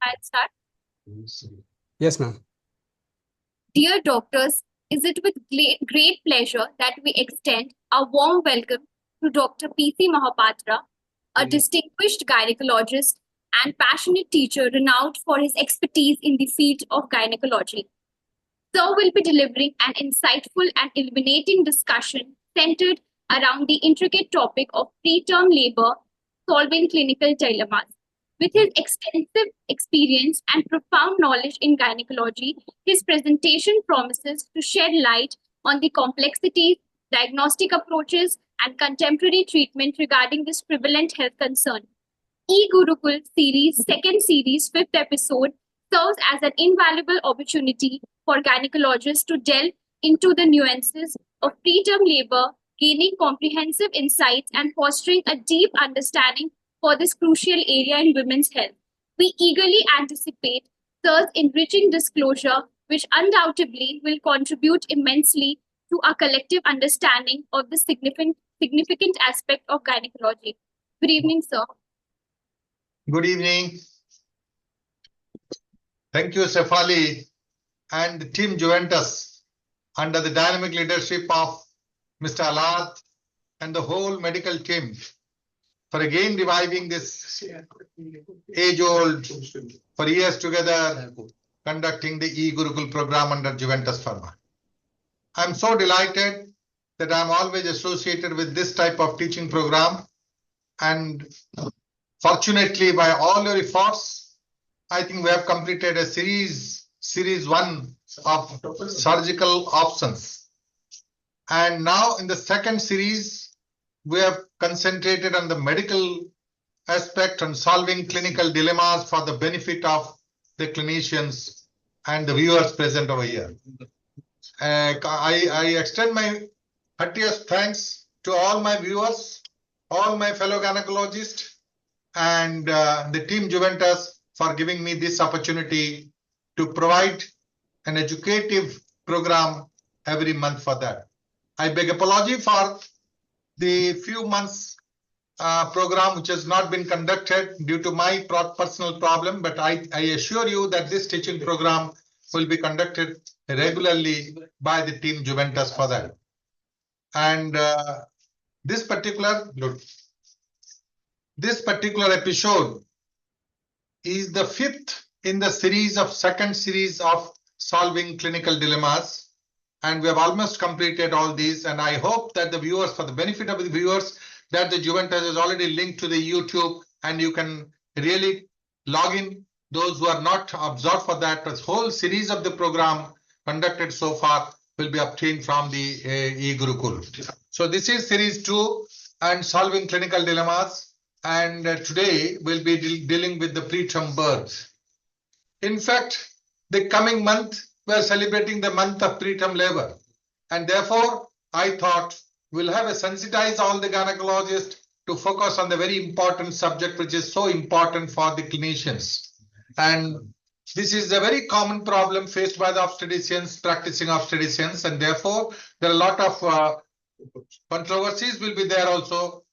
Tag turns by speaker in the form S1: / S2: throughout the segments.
S1: I'll start.
S2: Yes, ma'am.
S1: Dear doctors, is it with great pleasure that we extend a warm welcome to Dr. PC Mahapatra, a distinguished gynecologist and passionate teacher renowned for his expertise in the field of gynecology. Sir will be delivering an insightful and illuminating discussion centered around the intricate topic of preterm labor, solving clinical dilemmas. With his extensive experience and profound knowledge in gynecology, his presentation promises to shed light on the complexities, diagnostic approaches, and contemporary treatment regarding this prevalent health concern. E-Gurukul Series, second series, fifth episode, serves as an invaluable opportunity for gynecologists to delve into the nuances of preterm labor, gaining comprehensive insights and fostering a deep understanding for this crucial area in women's health. We eagerly anticipate Sir's enriching disclosure, which undoubtedly will contribute immensely to our collective understanding of the significant aspect of gynecology. Good evening, sir.
S3: Good evening. Thank you, Sefali and Team Juventus under the dynamic leadership of Mr. Alad and the whole medical team for again reviving this age-old, for years together, conducting the E-Gurukul program under Juventus Pharma. I'm so delighted that I'm always associated with this type of teaching program, and fortunately, by all your efforts, I think we have completed a series 1 of surgical options. And now in the second series, we have concentrated on the medical aspect and solving clinical dilemmas for the benefit of the clinicians and the viewers present over here. I extend my heartiest thanks to all my viewers, all my fellow gynecologists, and the Team Juventus for giving me this opportunity to provide an educative program every month for that. I beg apology for the few months program which has not been conducted due to my personal problem, but I assure you that this teaching program will be conducted regularly by the Team Juventus for that. And this particular episode is the 5th in the second series of solving clinical dilemmas. And we have almost completed all these. And I hope that the viewers, for the benefit of the viewers, that the Juventus is already linked to the YouTube and you can really log in. Those who are not absorbed for that, the whole series of the program conducted so far will be obtained from the E-Gurukul. So this is series 2 and solving clinical dilemmas. And today we'll be dealing with the preterm birth. In fact, the coming month, we are celebrating the month of preterm labor. And therefore, I thought we'll have a sensitize all the gynecologists to focus on the very important subject, which is so important for the clinicians. And this is a very common problem faced by the obstetricians, practicing obstetricians. And therefore, there are a lot of controversies will be there also.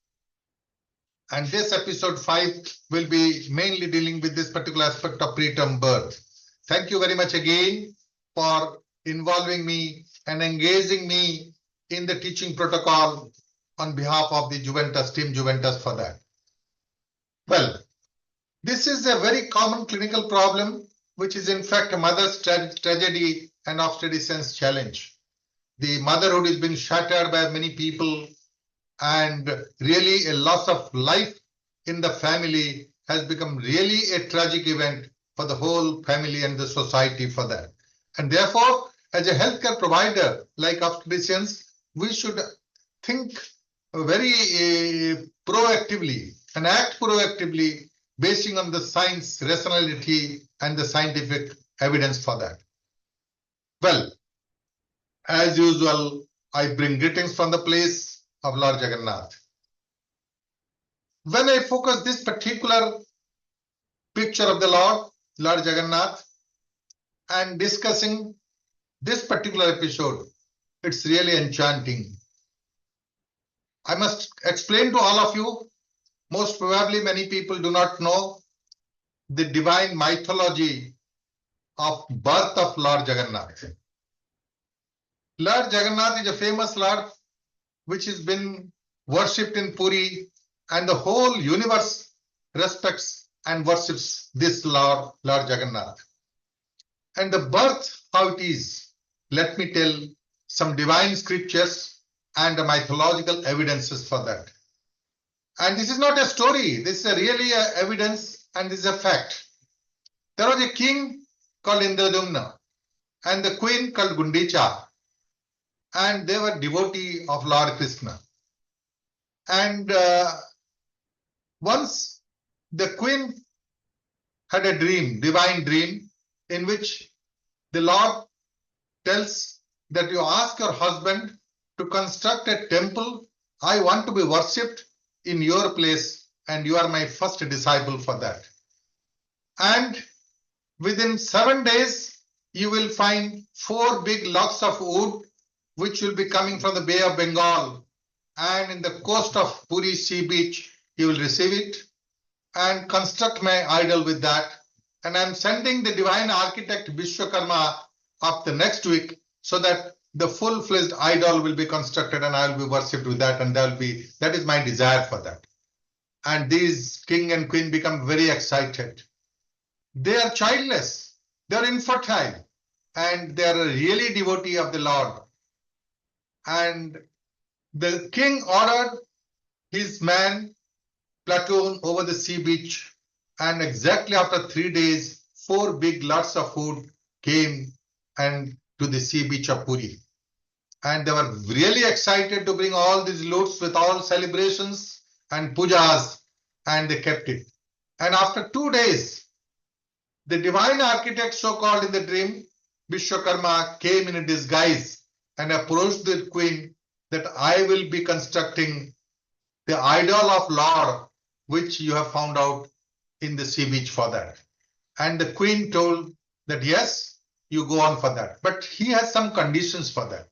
S3: And this episode 5 will be mainly dealing with this particular aspect of preterm birth. Thank you very much again for involving me and engaging me in the teaching protocol on behalf of the Juventus, Team Juventus for that. Well, this is a very common clinical problem, which is in fact a mother's tragedy and obstetrician's challenge. The motherhood is being shattered by many people, and really a loss of life in the family has become really a tragic event for the whole family and the society for that. And therefore, as a healthcare provider like obstetricians, we should think very proactively and act proactively, basing on the science, rationality, and the scientific evidence for that. Well, as usual, I bring greetings from the place of Lord Jagannath. When I focus this particular picture of the Lord Jagannath, and discussing this particular episode, it's really enchanting. I must explain to all of you most probably many people do not know the divine mythology of birth of Lord Jagannath. Lord Jagannath is a famous Lord which has been worshipped in Puri, and the whole universe respects and worships this Lord Jagannath. And the birth, how it is, let me tell some divine scriptures and the mythological evidences for that. And this is not a story, this is really evidence, and this is a fact. There was a king called Indradumna and the queen called Gundicha, and they were devotee of Lord Krishna. And once the queen had a dream, divine dream, in which the Lord tells that you ask your husband to construct a temple. I want to be worshipped in your place, and you are my first disciple for that. And within 7 days, you will find 4 big logs of wood, which will be coming from the Bay of Bengal, and in the coast of Puri sea beach, you will receive it and construct my idol with that. And I'm sending the divine architect Vishwakarma up the next week, so that the full-fledged idol will be constructed and I will be worshipped with that, and that is my desire for that. And these king and queen become very excited. They are childless, they are infertile, and they are really devotee of the Lord. And the king ordered his man platoon over the sea beach, and exactly after 3 days, 4 big lots of food came and to the sea beach of Puri. And they were really excited to bring all these loads with all celebrations and pujas, and they kept it. And after 2 days, the divine architect, so-called in the dream, Vishwakarma, came in a disguise and approached the queen that I will be constructing the idol of Lord, which you have found out in the sea beach for that. And the queen told that yes, you go on for that. But he has some conditions for that.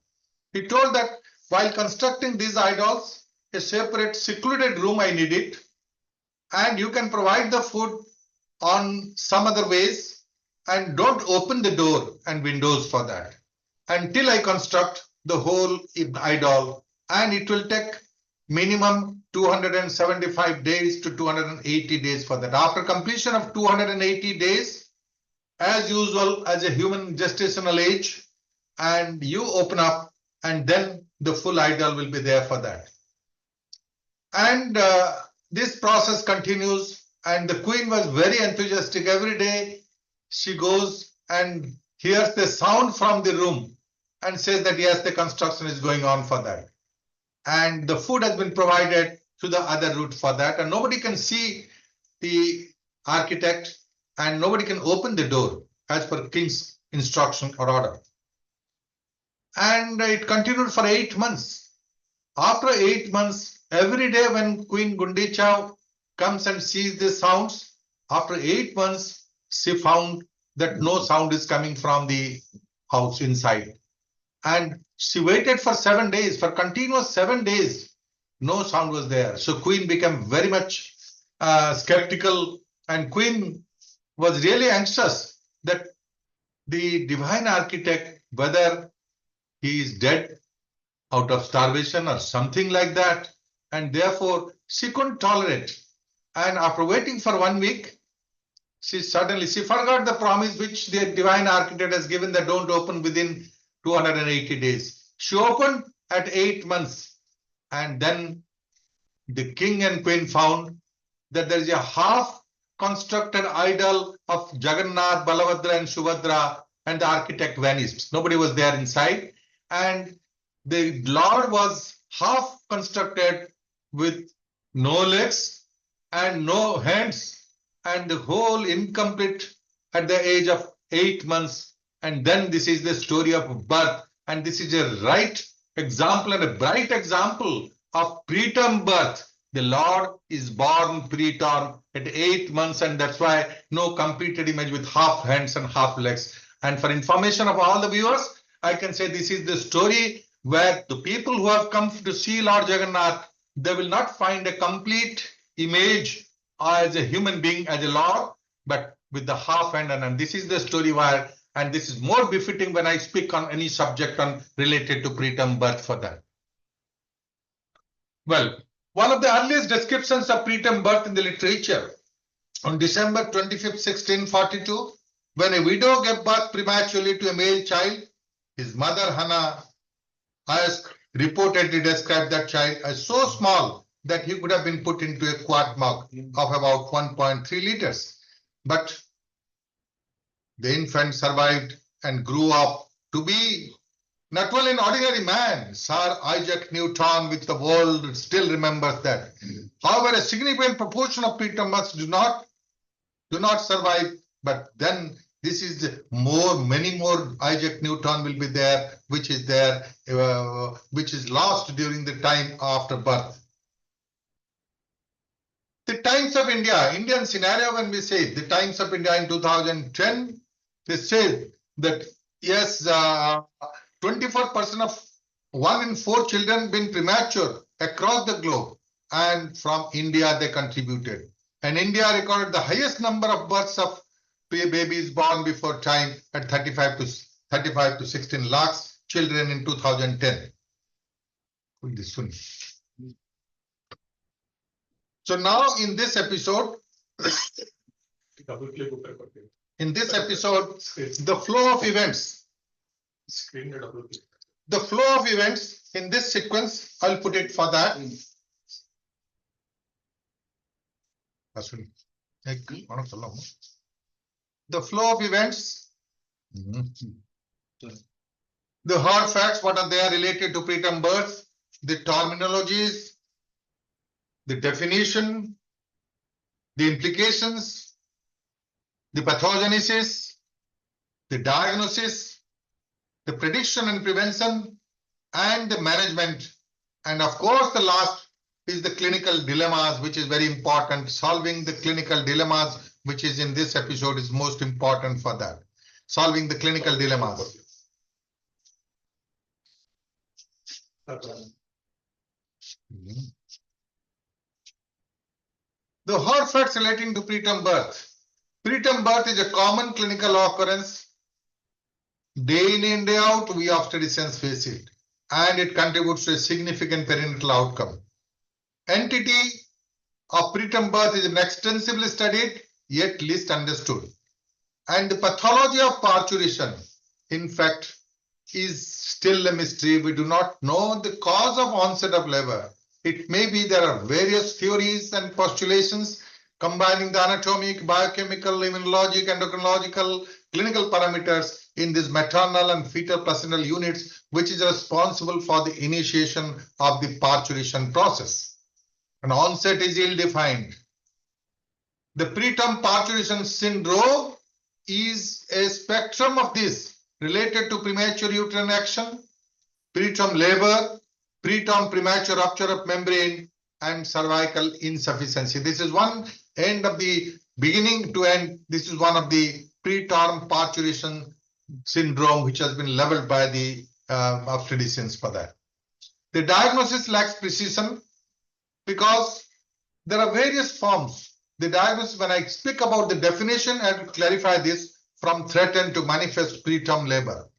S3: He told that while constructing these idols, a separate secluded room I need it, and you can provide the food on some other ways, and don't open the door and windows for that until I construct the whole idol, and it will take minimum 275 days to 280 days for that. After completion of 280 days, as usual, as a human gestational age, and you open up, and then the full idol will be there for that. And this process continues, and the queen was very enthusiastic. Every day she goes and hears the sound from the room and says that yes, the construction is going on for that. And the food has been provided to the other route for that, and nobody can see the architect, and nobody can open the door as per king's instruction or order. And it continued for 8 months. After 8 months, every day when Queen Gundicha comes and sees the sounds, after 8 months, she found that no sound is coming from the house inside. And she waited for 7 days, for continuous 7 days, no sound was there. So Queen became very much skeptical, and Queen was really anxious that the divine architect, whether he is dead out of starvation or something like that, and therefore she couldn't tolerate. And after waiting for 1 week, she forgot the promise which the divine architect has given, that don't open within 280 days. She opened at 8 months, and then the king and queen found that there is a half constructed idol of Jagannath, Balabhadra and Subhadra, and the architect vanished. Nobody was there inside, and the Lord was half constructed with no legs and no hands, and the whole incomplete at the age of 8 months. And then this is the story of birth, and this is a right example and a bright example of preterm birth. The Lord is born preterm at 8 months, and that's why no completed image with half hands and half legs. And for information of all the viewers, I can say this is the story where the people who have come to see Lord Jagannath, they will not find a complete image as a human being, as a Lord, but with the half hand. And this is the story where, and this is more befitting when I speak on any subject on related to preterm birth for that. Well, one of the earliest descriptions of preterm birth in the literature, on December 25th, 1642, when a widow gave birth prematurely to a male child, his mother Hannah reportedly described that child as so small that he could have been put into a quart mug of about 1.3 liters. But the infant survived and grew up to be not only an ordinary man, Sir Isaac Newton, which the world still remembers that. However, a significant proportion of preterm births do not survive, but then this is many more Isaac Newton will be there, which is lost during the time after birth. The Times of India, Indian scenario, when we say the Times of India in 2010, they say that yes, 24% of 1 in 4 children been premature across the globe, and from India they contributed. And India recorded the highest number of births of babies born before time at 35 to 16 lakhs children in 2010. So now in this episode, the flow of events, in this sequence, I'll put it for that. The flow of events, the hard facts, what are they related to preterm birth, the terminologies, the definition, the implications, the pathogenesis, the diagnosis, the prediction and prevention, and the management. And of course, the last is the clinical dilemmas, which is very important. Solving the clinical dilemmas, which is in this episode, is most important for that. Solving the clinical dilemmas. The hard facts relating to preterm birth. Preterm birth is a common clinical occurrence. Day in and day out, we obstetricians face it, and it contributes to a significant perinatal outcome. Entity of preterm birth is extensively studied, yet least understood. And the pathology of parturition, in fact, is still a mystery. We do not know the cause of onset of labor. It may be there are various theories and postulations combining the anatomic, biochemical, immunologic, endocrinological, clinical parameters in these maternal and fetal placental units, which is responsible for the initiation of the parturition process. An onset is ill-defined. The preterm parturition syndrome is a spectrum of this related to premature uterine action, preterm labor, preterm premature rupture of membrane, and cervical insufficiency. This is one end of the beginning to end. This is one of the preterm parturition syndrome which has been leveled by the obstetricians for that. The diagnosis lacks precision because there are various forms. The diagnosis, when I speak about the definition, I have to clarify this from threatened to manifest preterm labor.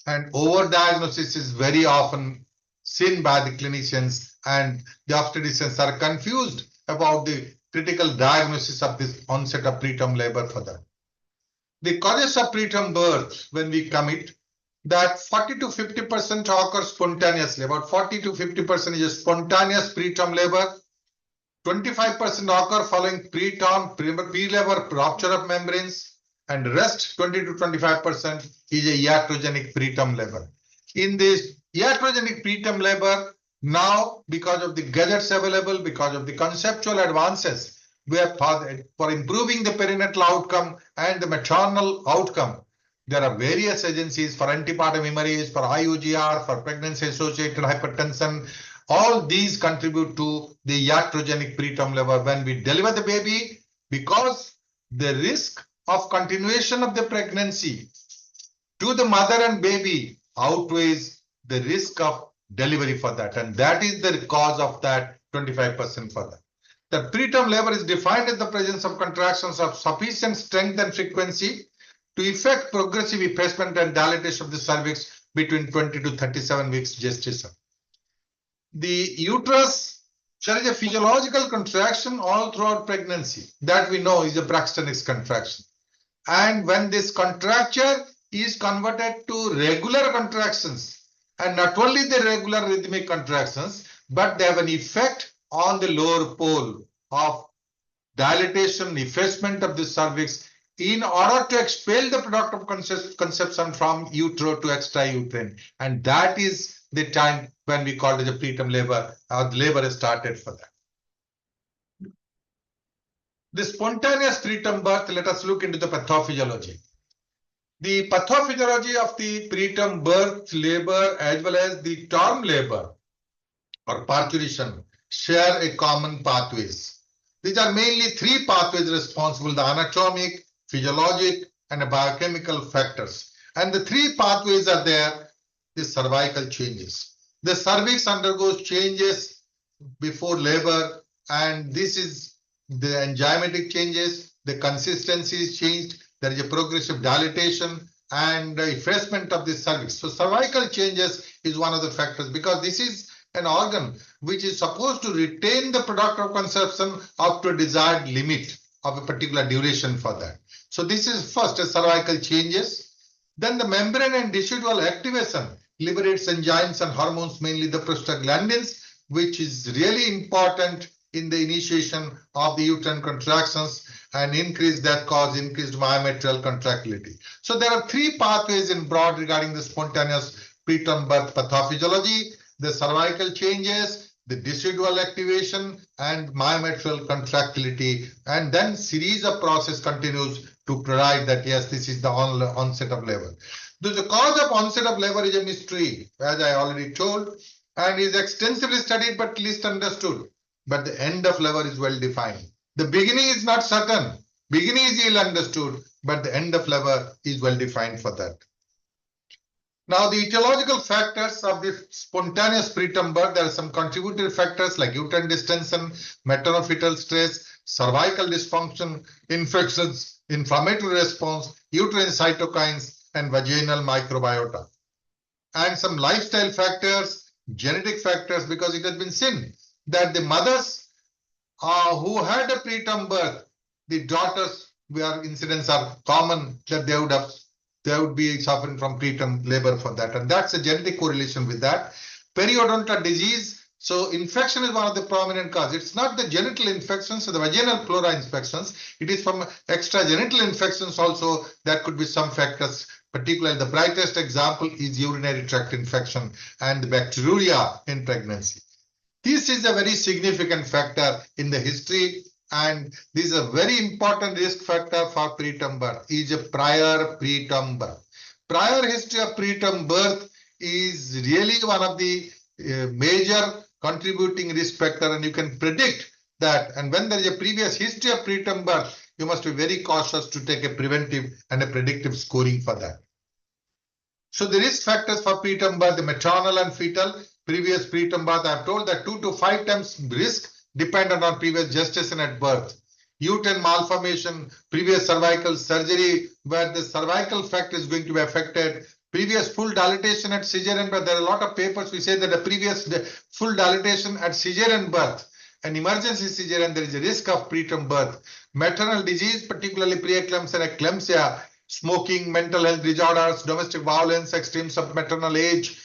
S3: And overdiagnosis is very often seen by the clinicians, and the obstetricians are confused about the critical diagnosis of this onset of preterm labor for them. The causes of preterm birth, when we commit, that 40 to 50% occur spontaneously. About 40 to 50% is spontaneous preterm labor. 25% occur following preterm pre-labor rupture of membranes, and rest 20 to 25% is a iatrogenic preterm labor. In this iatrogenic preterm labor, now because of the gadgets available, because of the conceptual advances, we have for improving the perinatal outcome and the maternal outcome, there are various agencies for antepartum hemorrhage, for IUGR, for pregnancy-associated hypertension. All these contribute to the iatrogenic preterm labor when we deliver the baby, because the risk of continuation of the pregnancy to the mother and baby outweighs the risk of delivery for that. And that is the cause of that 25% for that. The preterm labor is defined as the presence of contractions of sufficient strength and frequency to effect progressive effacement and dilatation of the cervix between 20 to 37 weeks gestation. The uterus, there is a physiological contraction all throughout pregnancy. That we know is a Braxton's contraction. And when this contracture is converted to regular contractions, and not only the regular rhythmic contractions, but they have an effect on the lower pole of dilatation, effacement of the cervix in order to expel the product of conception from utero to extrauterine. And that is the time when we call it a preterm labor, or the labor is started for that. The spontaneous preterm birth, let us look into the pathophysiology. The pathophysiology of the preterm birth, labor, as well as the term labor or parturition share a common pathways. These are mainly three pathways responsible: the anatomic, physiologic, and biochemical factors. And the three pathways are there. The cervical changes. The cervix undergoes changes before labor, and this is the enzymatic changes. The consistency is changed. There is a progressive dilatation and effacement of the cervix. So cervical changes is one of the factors, because this is an organ which is supposed to retain the product of conception up to a desired limit of a particular duration for that. So this is first a cervical changes. Then the membrane and decidual activation liberates enzymes and hormones, mainly the prostaglandins, which is really important in the initiation of the uterine contractions, and increase that cause increased myometrial contractility. So there are three pathways in broad regarding the spontaneous preterm birth pathophysiology: the cervical changes, the decidual activation, and myometrial contractility. And then series of process continues to provide that yes, this is the onset of labor. The cause of onset of labor is a mystery, as I already told, and is extensively studied but least understood. But the end of labor is well defined. The beginning is not certain. Beginning is ill understood, but the end of labor is well defined for that. Now, the etiological factors of the spontaneous preterm birth, there are some contributory factors like uterine distension, maternofetal stress, cervical dysfunction, infections, inflammatory response, uterine cytokines, and vaginal microbiota. And some lifestyle factors, genetic factors, because it has been seen that the mothers who had a preterm birth, the daughters where incidents are common, that they would be suffering from preterm labor for that. And that's a genetic correlation with that. Periodontal disease. So infection is one of the prominent causes. It's not the genital infections, so the vaginal flora infections. It is from extragenital infections also. That could be some factors. Particularly the brightest example is urinary tract infection and the bacteriuria in pregnancy. This is a very significant factor in the history, and this is a very important risk factor for preterm birth, is a prior preterm birth. Prior history of preterm birth is really one of the major contributing risk factor, and you can predict that. And when there is a previous history of preterm birth, you must be very cautious to take a preventive and a predictive scoring for that. So the risk factors for preterm birth, the maternal and fetal. Previous preterm birth, I have told that 2 to 5 times risk dependent on previous gestation at birth. Uterine malformation, previous cervical surgery where the cervical fact is going to be affected. Previous full dilatation at cesarean birth. There are a lot of papers we say that the previous full dilatation at cesarean birth, an emergency cesarean, there is a risk of preterm birth. Maternal disease, particularly preeclampsia and eclampsia, smoking, mental health disorders, domestic violence, extremes of maternal age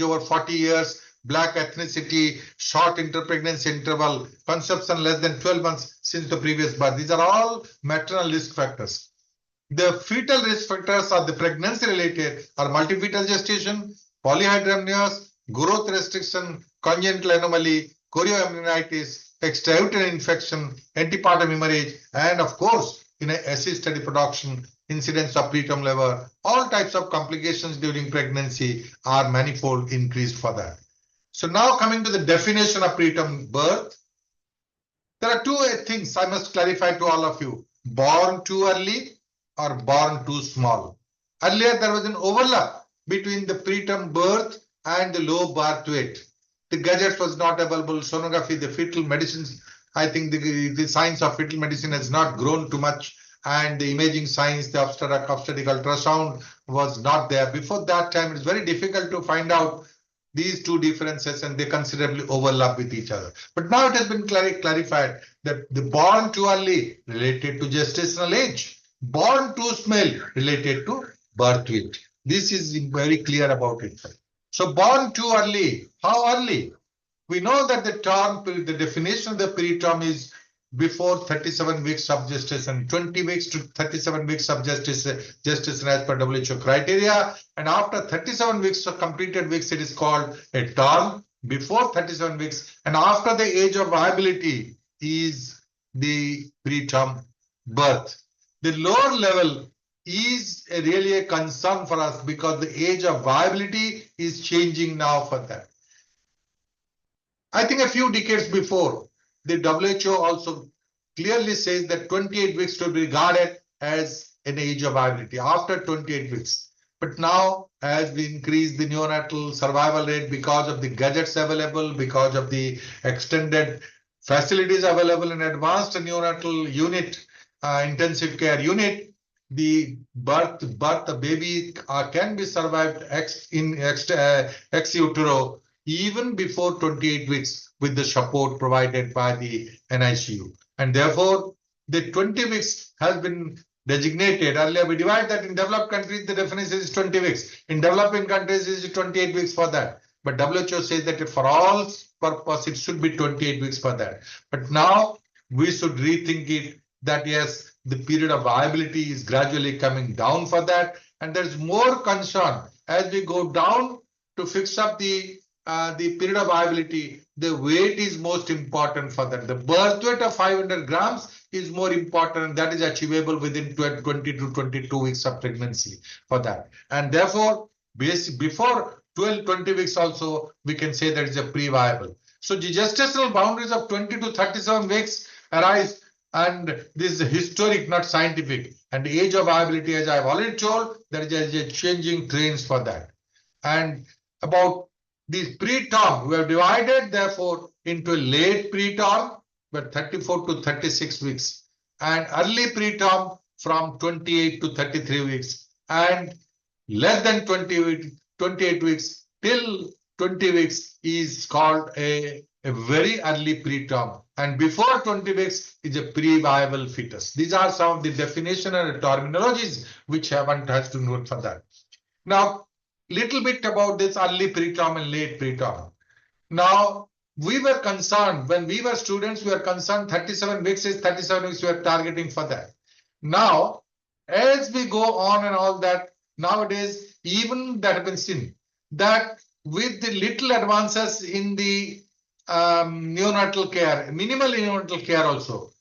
S3: over 40 years, black ethnicity, short interpregnancy interval, conception less than 12 months since the previous birth. These are all maternal risk factors. The fetal risk factors are the pregnancy related are multifetal gestation, polyhydramnios, growth restriction, congenital anomaly, chorioamnionitis, extrauterine infection, antepartum hemorrhage, and of course, in assisted reproduction, incidence of preterm labor, all types of complications during pregnancy are manifold increased for that. So now coming to the definition of preterm birth, there are two things I must clarify to all of you: born too early or born too small. Earlier there was an overlap between the preterm birth and the low birth weight. The gadgets was not available, sonography, the fetal medicines I think the science of fetal medicine has not grown too much, and the imaging science, the obstetric ultrasound was not there. Before that time, it's very difficult to find out these two differences, and they considerably overlap with each other. But now it has been clarified that the born too early related to gestational age, born too small related to birth weight. This is very clear about it. So born too early, how early? We know that the definition of the preterm is before 37 weeks of gestation, 20 weeks to 37 weeks of gestation as per WHO criteria. And after 37 weeks of completed weeks, it is called a term. Before 37 weeks and after the age of viability is the preterm birth. The lower level is really a concern for us because the age of viability is changing now for that. I think a few decades before, the WHO also clearly says that 28 weeks to be regarded as an age of viability after 28 weeks. But now, as we increase the neonatal survival rate because of the gadgets available, because of the extended facilities available in advanced neonatal unit, intensive care unit, the baby can be survived ex utero even before 28 weeks with the support provided by the NICU. And therefore, the 20 weeks has been designated. Earlier, we divide that in developed countries, the definition is 20 weeks. In developing countries, it is 28 weeks for that. But WHO says that for all purpose, it should be 28 weeks for that. But now, we should rethink it that yes, the period of viability is gradually coming down for that. And there's more concern as we go down to fix up the period of viability. The weight is most important for that. The birth weight of 500 grams is more important, and that is achievable within 20 to 22 weeks of pregnancy for that. And therefore, before 20 weeks also, we can say that is a pre-viable. So the gestational boundaries of 20 to 37 weeks arise, and this is historic, not scientific. And the age of viability, as I've already told, there is a changing trends for that. And about this preterm, we have divided therefore into a late preterm, but 34 to 36 weeks, and early preterm from 28 to 33 weeks, and less than 28 weeks till 20 weeks is called a very early preterm, and before 20 weeks is a pre-viable fetus. These are some of the definition and terminologies which one has to note for that. Now, little bit about this early preterm and late preterm. Now, we were concerned when we were students, we were concerned 37 weeks is 37 weeks we are targeting for that. Now, as we go on and all that, nowadays, even that has been seen that with the little advances in the neonatal care, minimal neonatal care also,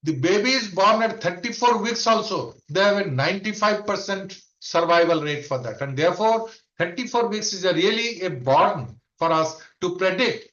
S3: the babies born at 34 weeks also, they have a 95% survival rate for that. And therefore, 34 weeks is really a burden for us to predict,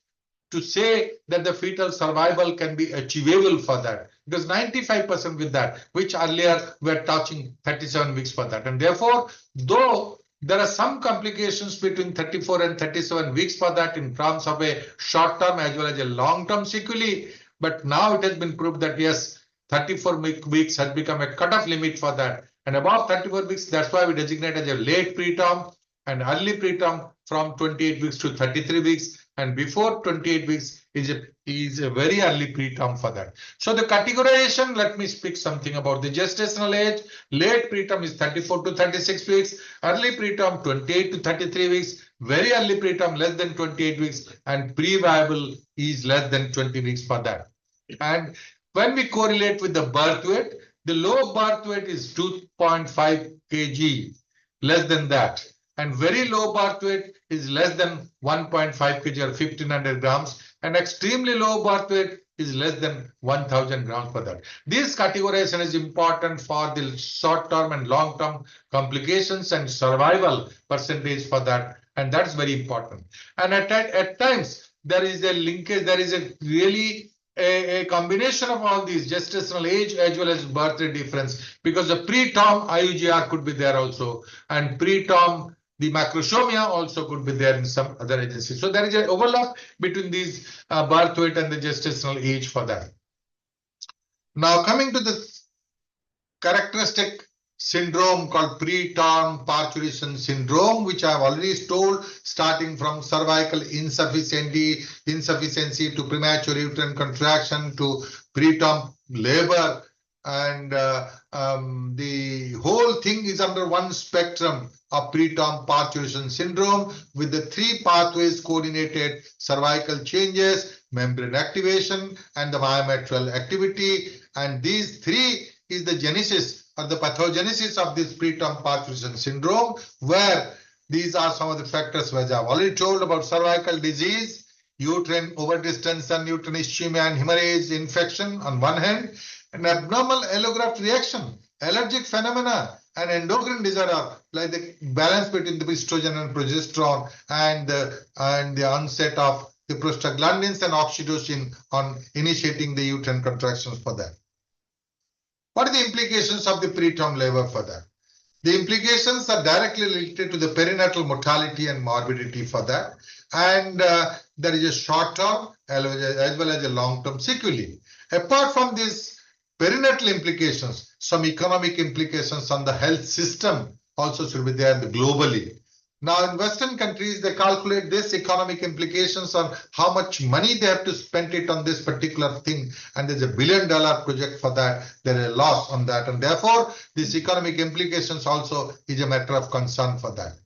S3: to say that the fetal survival can be achievable for that. Because 95% with that, which earlier we were touching 37 weeks for that. And therefore, though there are some complications between 34 and 37 weeks for that in terms of a short-term as well as a long-term sequelae, but now it has been proved that yes, 34 weeks has become a cutoff limit for that. And above 34 weeks, that's why we designate as a late preterm and early preterm from 28 weeks to 33 weeks. And before 28 weeks is a very early preterm for that. So the categorization, let me speak something about the gestational age. Late preterm is 34 to 36 weeks, early preterm 28 to 33 weeks, very early preterm less than 28 weeks, and pre-viable is less than 20 weeks for that. And when we correlate with the birth weight, the low birth weight is 2.5 kg, less than that. And very low birth weight is less than 1.5 kg or 1500 grams. And extremely low birth weight is less than 1000 grams for that. This categorization is important for the short-term and long-term complications and survival percentage for that. And that's very important. And at times, there is a linkage, there is a really a combination of all these gestational age as well as birth rate difference, because the preterm IUGR could be there also, and preterm The macrosomia also could be there in some other agencies. So there is an overlap between these birth weight and the gestational age for that. Now coming to the characteristic syndrome called preterm parturition syndrome, which I have already told, starting from cervical insufficiency to premature uterine contraction to preterm labor, and the whole thing is under one spectrum of preterm parturition syndrome with the three pathways coordinated: cervical changes, membrane activation, and the myometrial activity. And these three is the genesis or the pathogenesis of this preterm parturition syndrome, where these are some of the factors which I have already told about: cervical disease, uterine overdistension, uterine ischemia and hemorrhage infection on one hand, an abnormal allograft reaction, allergic phenomena, and endocrine disorder like the balance between the estrogen and progesterone, and the onset of the prostaglandins and oxytocin on initiating the uterine contractions for that. What are the implications of the preterm labor for that? The implications are directly related to the perinatal mortality and morbidity for that, and there is a short-term as well as a long-term sequelae. Apart from these perinatal implications, some economic implications on the health system also should be there globally. Now, in Western countries, they calculate this economic implications on how much money they have to spend it on this particular thing, and there's $1 billion project for that. There is a loss on that, and therefore, these economic implications also is a matter of concern for that.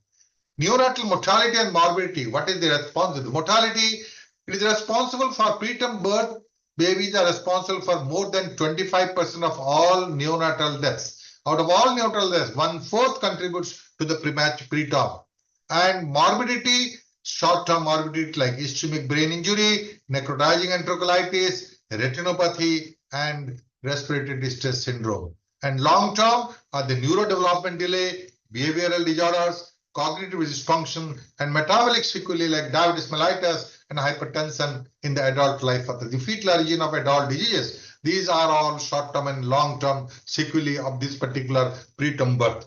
S3: Neonatal mortality and morbidity. What is the response? The mortality, it is responsible for preterm birth. Babies are responsible for more than 25% of all neonatal deaths. Out of all neonatal deaths, 1/4 contributes to the preterm. And morbidity, short-term morbidity like ischemic brain injury, necrotizing enterocolitis, retinopathy, and respiratory distress syndrome. And long-term are the neurodevelopment delay, behavioral disorders, cognitive dysfunction, and metabolic sequelae like diabetes mellitus and hypertension in the adult life of the fetal origin of adult diseases. These are all short-term and long-term sequelae of this particular preterm birth.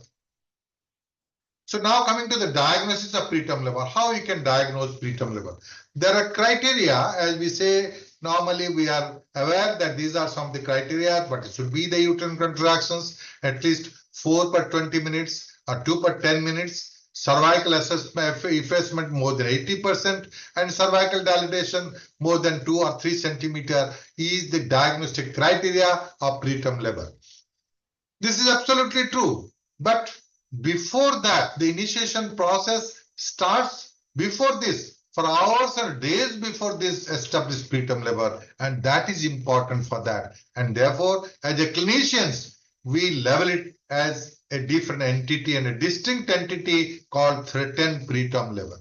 S3: So now coming to the diagnosis of preterm labor, how you can diagnose preterm labor. There are criteria, as we say, normally we are aware that these are some of the criteria, but it should be the uterine contractions, at least 4 per 20 minutes or 2 per 10 minutes, cervical effacement more than 80%, and cervical dilatation more than 2 or 3 centimeter is the diagnostic criteria of preterm labor. This is absolutely true, but before that, the initiation process starts before this, for hours or days before this established preterm labor, and that is important for that. And therefore, as a clinicians, we level it as a different entity and a distinct entity called threatened preterm labor.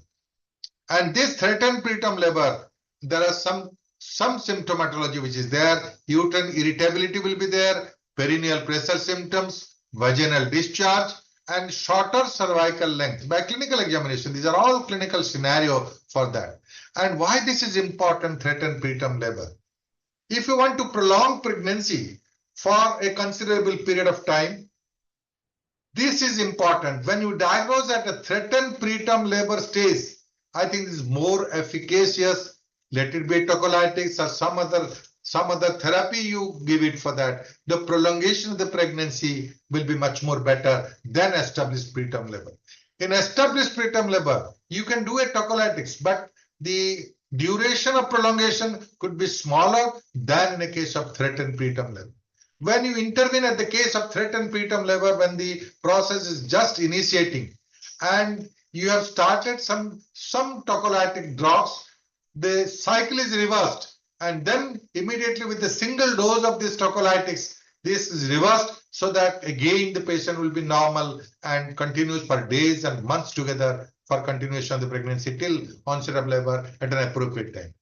S3: And this threatened preterm labor, there are some symptomatology which is there. Uterine irritability will be there, perineal pressure symptoms, vaginal discharge, and shorter cervical length by clinical examination. These are all clinical scenario for that. And why this is important, threatened preterm labor? If you want to prolong pregnancy for a considerable period of time, this is important. When you diagnose at a threatened preterm labor stage, I think this is more efficacious. Let it be tocolytics or some other therapy you give it for that. The prolongation of the pregnancy will be much more better than established preterm labor. In established preterm labor, you can do a tocolytics, but the duration of prolongation could be smaller than in a case of threatened preterm labor. When you intervene at the case of threatened preterm labor, when the process is just initiating and you have started some tocolytic drops, the cycle is reversed, and then immediately with a single dose of this tocolytics, this is reversed so that again the patient will be normal and continues for days and months together for continuation of the pregnancy till onset of labor at an appropriate time.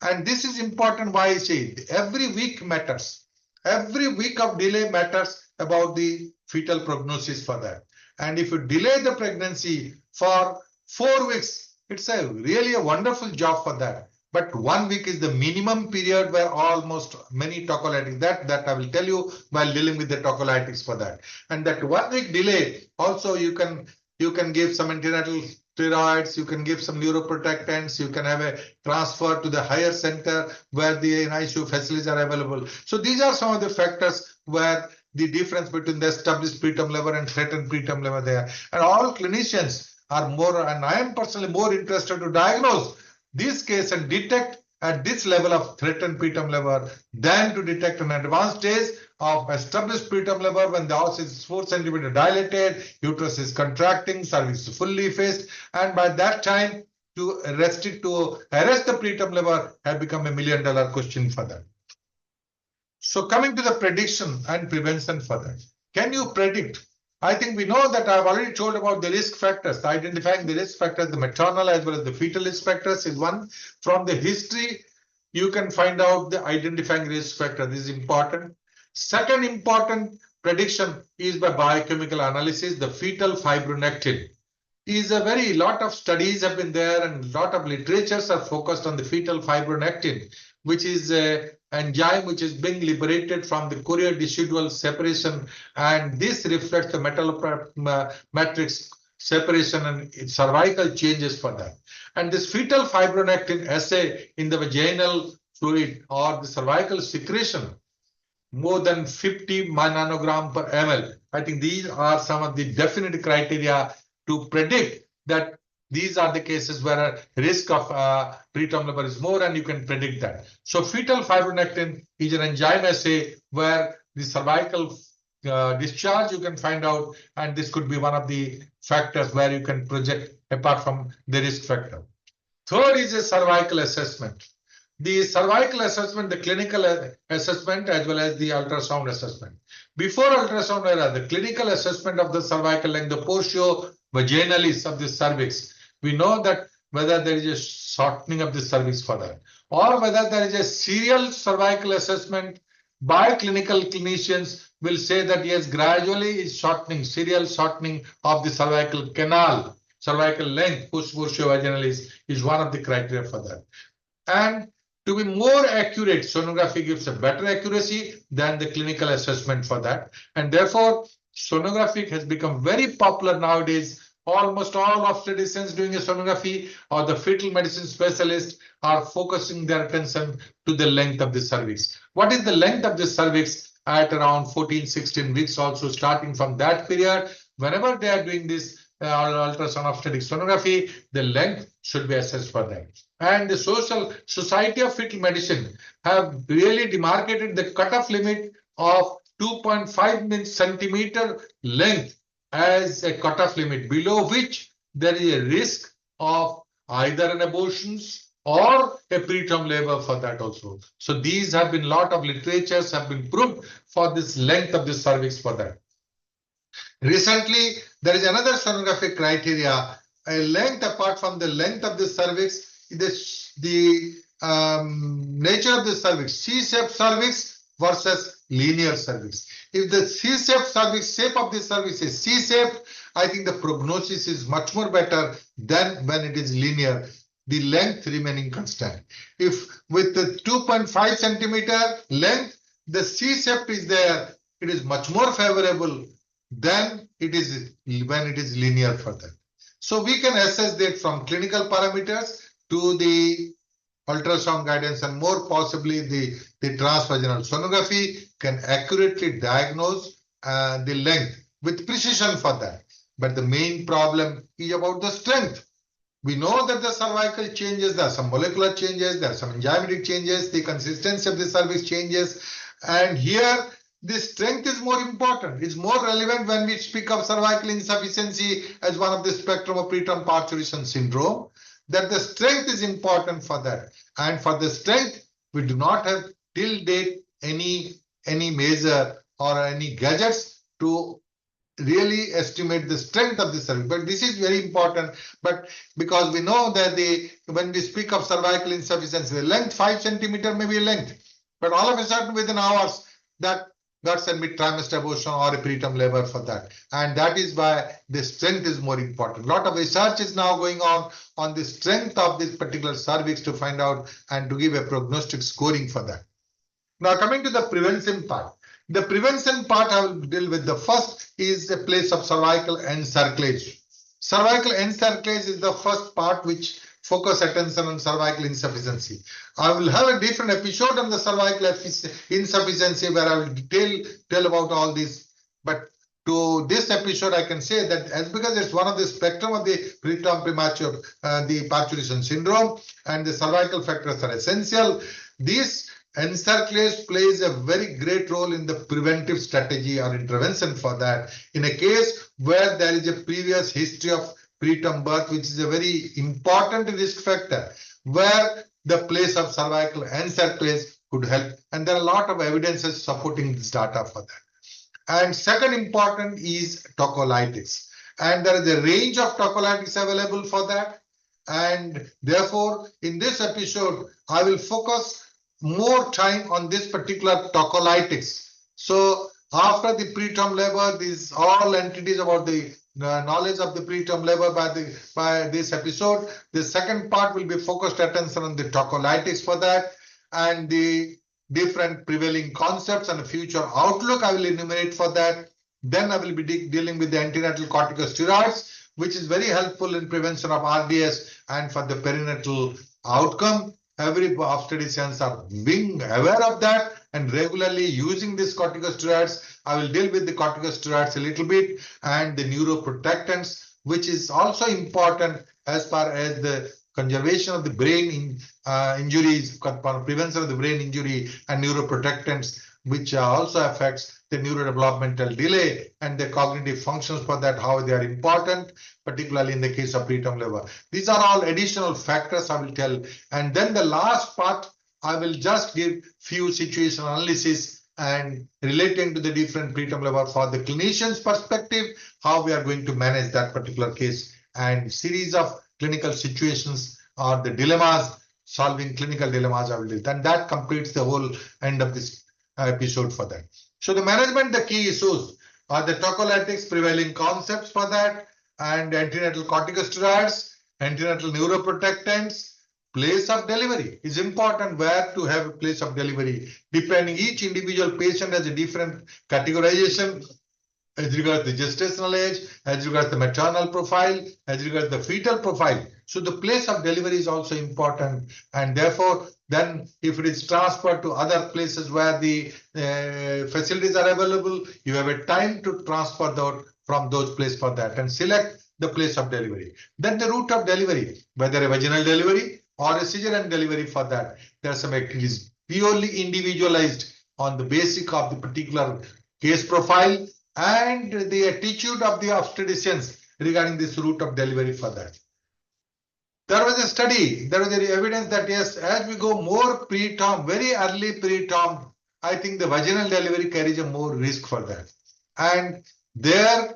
S3: And this is important. Why I say every week matters. Every week of delay matters about the fetal prognosis for that. And if you delay the pregnancy for 4 weeks, it's really a wonderful job for that. But 1 week is the minimum period where almost many tocolytics, that I will tell you while dealing with the tocolytics for that. And that 1 week delay, also you can You can give some antenatal steroids, you can give some neuroprotectants, you can have a transfer to the higher center where the ICU facilities are available. So these are some of the factors where the difference between the established preterm labor and threatened preterm labor there. And all clinicians are more, and I am personally more interested to diagnose this case and detect at this level of threatened preterm labor than to detect an advanced stage of established preterm labor when the os is 4 centimeter dilated, uterus is contracting, cervix is fully effaced, and by that time to arrest the preterm labor have become $1 million question for them. So coming to the prediction and prevention for that, can you predict? I think we know that I've already told about the risk factors. Identifying the risk factors, the maternal as well as the fetal risk factors is one. From the history, you can find out the identifying risk factor. This is important. Second important prediction is by biochemical analysis. The fetal fibronectin is a very lot of studies have been there and a lot of literatures are focused on the fetal fibronectin, which is a enzyme which is being liberated from the courier decidual separation, and this reflects the metal matrix separation and cervical changes for that. And this fetal fibronectin assay in the vaginal fluid or the cervical secretion more than 50 nanogram per ml. I think these are some of the definite criteria to predict that these are the cases where a risk of preterm labor is more, and you can predict that. So fetal fibronectin is an enzyme assay where the cervical discharge you can find out, and this could be one of the factors where you can project apart from the risk factor. Third is a cervical assessment. The cervical assessment, the clinical assessment, as well as the ultrasound assessment. Before ultrasound era, the clinical assessment of the cervical length, the portio vaginalis of the cervix. We know that whether there is a shortening of the cervix for that, or whether there is a serial cervical assessment by clinical clinicians will say that yes, gradually is shortening, serial shortening of the cervical canal, cervical length, portio vaginalis is one of the criteria for that. And to be more accurate, sonography gives a better accuracy than the clinical assessment for that. And therefore, sonography has become very popular nowadays. Almost all obstetricians doing a sonography or the fetal medicine specialists are focusing their attention to the length of the cervix. What is the length of the cervix? At around 14-16 weeks, also starting from that period, whenever they are doing this ultrasound obstetric sonography, the length should be assessed for them. And the Society of Fetal Medicine have really demarcated the cutoff limit of 2.5 centimeter length as a cutoff limit, below which there is a risk of either an abortions or a preterm labor for that also. So these have been, lot of literatures have been proved for this length of the cervix for that. Recently, there is another sonographic criteria, a length apart from the length of the cervix, the nature of the cervix, C-shaped cervix versus linear cervix. If the C-shaped cervix, shape of the cervix is C-shaped, I think the prognosis is much more better than when it is linear, the length remaining constant. If with the 2.5 centimeter length, the C-shape is there, it is much more favorable than it is when it is linear for that. So we can assess that from clinical parameters to the ultrasound guidance, and more possibly the transvaginal sonography can accurately diagnose the length with precision for that. But the main problem is about the strength. We know that the cervical changes, there are some molecular changes, there are some enzymatic changes, the consistency of the cervix changes, and here the strength is more important. It's more relevant when we speak of cervical insufficiency as one of the spectrum of preterm parturition syndrome, that the strength is important for that. And for the strength, we do not have till date any measure or any gadgets to really estimate the strength of the cervix. But this is very important. But because we know that when we speak of cervical insufficiency, the length 5 centimeter may be a length, but all of a sudden within hours that got a mid-trimester abortion or a preterm labor for that. And that is why the strength is more important. A lot of research is now going on the strength of this particular cervix to find out and to give a prognostic scoring for that. Now coming to the prevention part. The prevention part I will deal with. The first is the place of cervical encirclage. Cervical encerclage is the first part which focus attention on cervical insufficiency. I will have a different episode on the cervical insufficiency where I will tell about all this. But to this episode, I can say that as because it's one of the spectrum of the preterm premature, the parturition syndrome, and the cervical factors are essential. This encerclage plays a very great role in the preventive strategy or intervention for that. In a case where there is a previous history of preterm birth, which is a very important risk factor, where the place of cervical encerclage could help. And there are a lot of evidences supporting this data for that. And second important is tocolytics. And there is a range of tocolytics available for that. And therefore, in this episode, I will focus more time on this particular tocolytics. So after the preterm labor, these all entities about the knowledge of the preterm labor by this episode. The second part will be focused attention on the tocolytics for that, and the different prevailing concepts and future outlook I will enumerate for that. Then I will be dealing with the antenatal corticosteroids, which is very helpful in prevention of RDS and for the perinatal outcome. Every obstetricians are being aware of that and regularly using these corticosteroids. I will deal with the corticosteroids a little bit and the neuroprotectants, which is also important as far as the conservation of the brain injuries, prevention of the brain injury, and neuroprotectants, which also affects the neurodevelopmental delay and the cognitive functions for that, how they are important, particularly in the case of preterm labor. These are all additional factors I will tell. And then the last part, I will just give few situation analysis and relating to the different preterm labor for the clinician's perspective, how we are going to manage that particular case, and series of clinical situations or the dilemmas, solving clinical dilemmas I will do. Then that completes the whole end of this episode for that. So the management, the key issues are the tocolytics, prevailing concepts for that, and antenatal corticosteroids, antenatal neuroprotectants. Place of delivery is important, where to have a place of delivery. Depending, each individual patient has a different categorization as regards the gestational age, as regards the maternal profile, as regards the fetal profile. So the place of delivery is also important, and therefore then if it is transferred to other places where the facilities are available, you have a time to transfer from those places for that and select the place of delivery. Then the route of delivery, whether a vaginal delivery or a cesarean delivery for that. There are some activities purely individualized on the basis of the particular case profile and the attitude of the obstetricians regarding this route of delivery for that. There was a study, there was evidence that yes, as we go more preterm, very early preterm, I think the vaginal delivery carries a more risk for that. And there,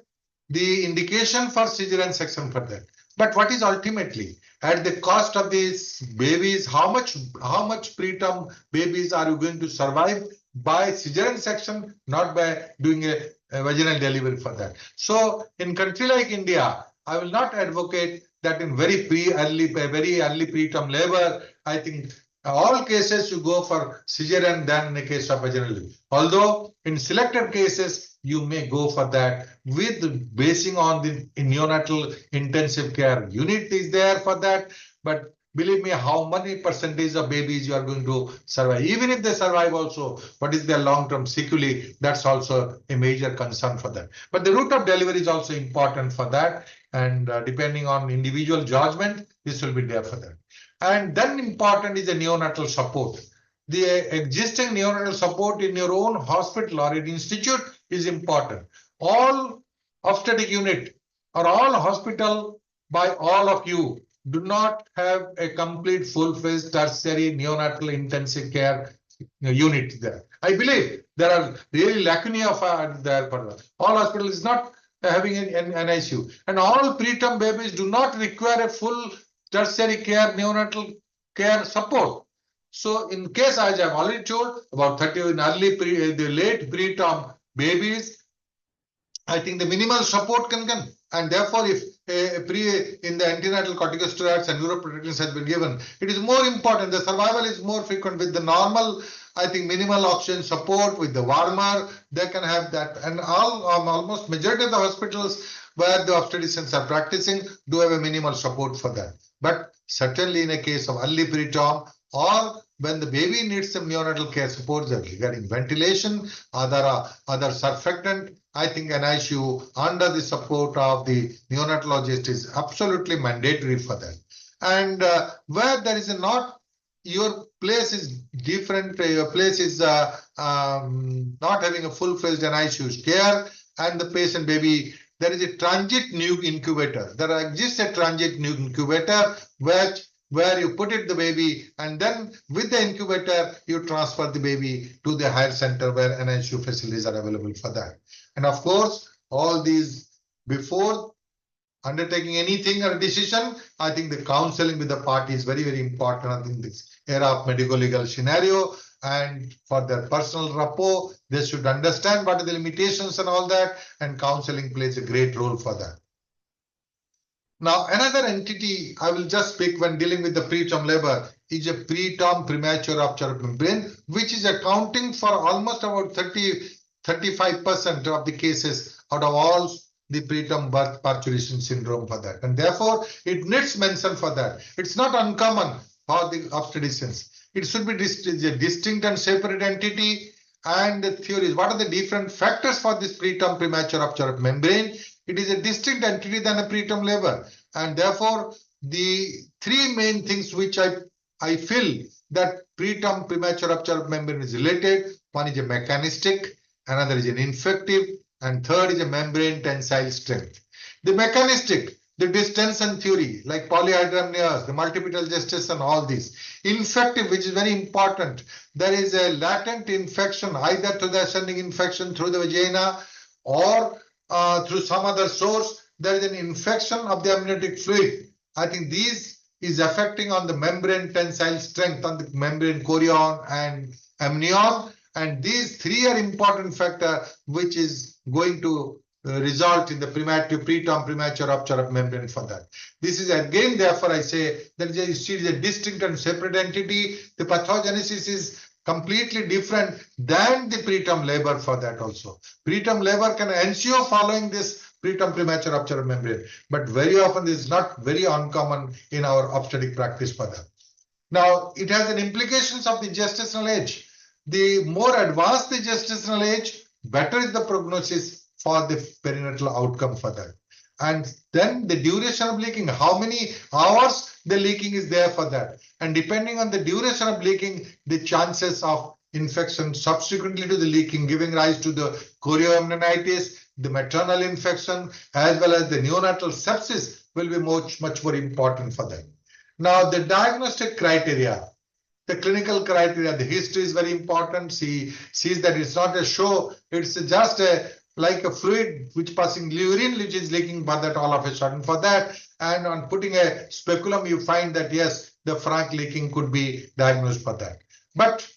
S3: the indication for cesarean section for that. But what is ultimately at the cost of these babies? How much preterm babies are you going to survive by cesarean section, not by doing a vaginal delivery for that? So in country like India, I will not advocate that in very early preterm labor. I think all cases you go for cesarean than in the case of vaginal delivery. Although in selected cases you may go for that with basing on the neonatal intensive care unit is there for that. But believe me, how many percentage of babies you are going to survive? Even if they survive also, what is their long-term sequelae? That's also a major concern for that. But the route of delivery is also important for that. And depending on individual judgment, this will be there for that. And then important is the neonatal support. The existing neonatal support in your own hospital or an institute is important. All obstetric unit or all hospital by all of you do not have a complete full-fledged tertiary neonatal intensive care unit there. I believe there are really lacunae of there for that. All hospitals is not having an ICU, and all preterm babies do not require a full tertiary care neonatal care support. So in case, as I have already told, about 30 in the late preterm babies, I think the minimal support can come, and therefore if in the antenatal corticosteroids and neuroprotectants has been given, it is more important. The survival is more frequent with the normal I think minimal oxygen support with the warmer, they can have that. And almost majority of the hospitals where the obstetricians are practicing do have a minimal support for that. But certainly in a case of early preterm or when the baby needs some neonatal care support, they're getting ventilation, other surfactant, I think an ICU under the support of the neonatologist is absolutely mandatory for that. And where there is not, your place is different, your place is not having a full-fledged ICU care, and the patient baby, there is a transit nuke incubator. There exists a transit nuke incubator where you put it the baby, and then with the incubator you transfer the baby to the higher center where NICU facilities are available for that. And of course, all these before undertaking anything or decision, I think the counseling with the party is very, very important in this era of medical legal scenario. And for their personal rapport, they should understand what are the limitations and all that, and counseling plays a great role for that. Now, another entity I will just pick when dealing with the preterm labor is a preterm premature rupture of membrane, which is accounting for almost about 35% of the cases out of all the preterm birth parturition syndrome for that. And therefore, it needs mention for that. It's not uncommon for the obstetricians. It should be a distinct and separate entity. And the theories, what are the different factors for this preterm premature rupture of membrane? It is a distinct entity than a preterm labor. And therefore, the three main things which I feel that preterm premature rupture of membrane is related. One is a mechanistic, another is an infective, and third is a membrane tensile strength. The mechanistic, the distension theory, like polyhydramnios, the multipetal gestation, all these. Infective, which is very important. There is a latent infection, either through the ascending infection through the vagina or through some other source. There is an infection of the amniotic fluid. I think these is affecting on the membrane tensile strength on the membrane chorion and amnion. And these three are important factor which is going to result in the preterm premature rupture of membrane for that. This is again, therefore, I say that it is a distinct and separate entity. The pathogenesis is completely different than the preterm labor for that also. Preterm labor can ensure following this preterm premature rupture of membrane, but very often this is not very uncommon in our obstetric practice for that. Now, it has an implications of the gestational age. The more advanced the gestational age, better is the prognosis for the perinatal outcome for that. And then the duration of leaking, how many hours the leaking is there for that. And depending on the duration of leaking, the chances of infection subsequently to the leaking, giving rise to the chorioamnionitis, the maternal infection, as well as the neonatal sepsis will be much more important for them. Now, the diagnostic criteria, the clinical criteria, the history is very important. She sees that it's not a show, it's just like a fluid which passing urine which is leaking by that all of a sudden for that. And on putting a speculum, you find that yes, the frank leaking could be diagnosed for that. But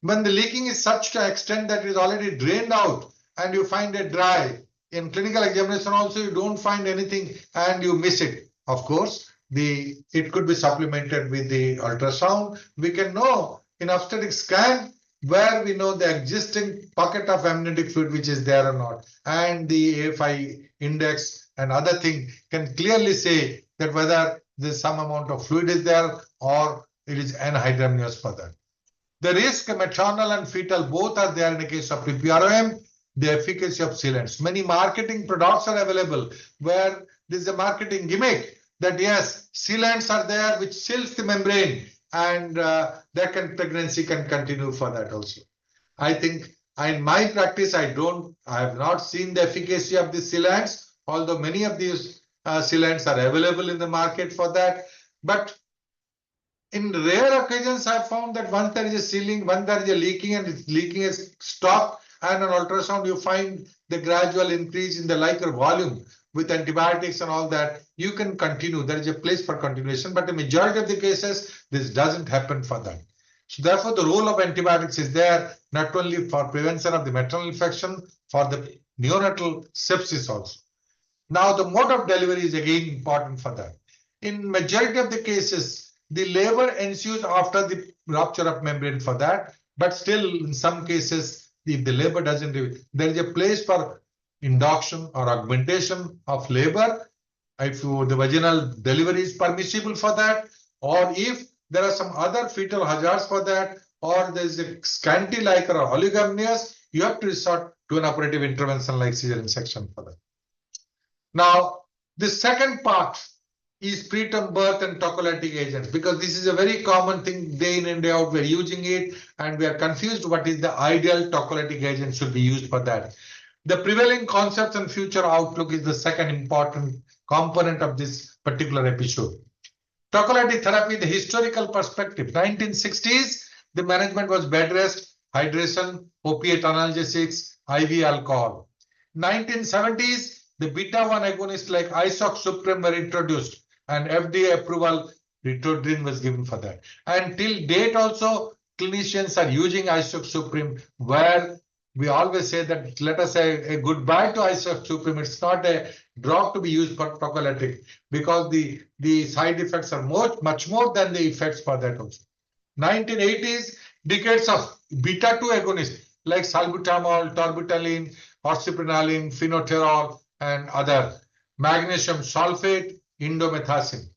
S3: when the leaking is such to extent that it is already drained out and you find it dry, in clinical examination also you don't find anything and you miss it. Of course, it could be supplemented with the ultrasound. We can know in obstetric scan where we know the existing pocket of amniotic fluid which is there or not, and the AFI index and other thing can clearly say that whether there's some amount of fluid is there or it is anhydramnios for that. The risk, maternal and fetal, both are there in the case of PPROM. The efficacy of sealants. Many marketing products are available where this is a marketing gimmick that yes, sealants are there which seals the membrane, and pregnancy can continue for that also. I think in my practice, I have not seen the efficacy of the sealants, although many of these sealants are available in the market for that. But in rare occasions, I have found that once there is a sealing, once there is a leaking and it's leaking is stopped, and on ultrasound, you find the gradual increase in the Leica volume with antibiotics and all that, you can continue. There is a place for continuation, but the majority of the cases, this doesn't happen for them. So therefore, the role of antibiotics is there, not only for prevention of the maternal infection, for the neonatal sepsis also. Now, the mode of delivery is again important for that. In majority of the cases, the labor ensues after the rupture of membrane for that, But still, in some cases, if the labor doesn't do it, there is a place for induction or augmentation of labor if the vaginal delivery is permissible for that, or if there are some other fetal hazards for that, or there is a scanty like or oligomnias, you have to resort to an operative intervention like cesarean section for that. Now, the second part is preterm birth and tocolytic agents, because this is a very common thing day in and day out. We're using it and we are confused what is the ideal tocolytic agent should be used for that. The prevailing concepts and future outlook is the second important component of this particular episode. Tocolytic therapy, the historical perspective. 1960s, the management was bed rest, hydration, opiate analgesics, IV alcohol. 1970s, the beta-1 agonists like Isoc Supreme were introduced and FDA approval, Ritodrin was given for that. And till date also, clinicians are using Isoc Supreme, where we always say that let us say a goodbye to Isoc Supreme. It's not a drug to be used for tocolytic, because the side effects are much more than the effects for that also. 1980s, decades of beta-2 agonists like salbutamol, torbutalin, orsiprenalin, phenoterol, and other. Magnesium sulfate, indomethacin.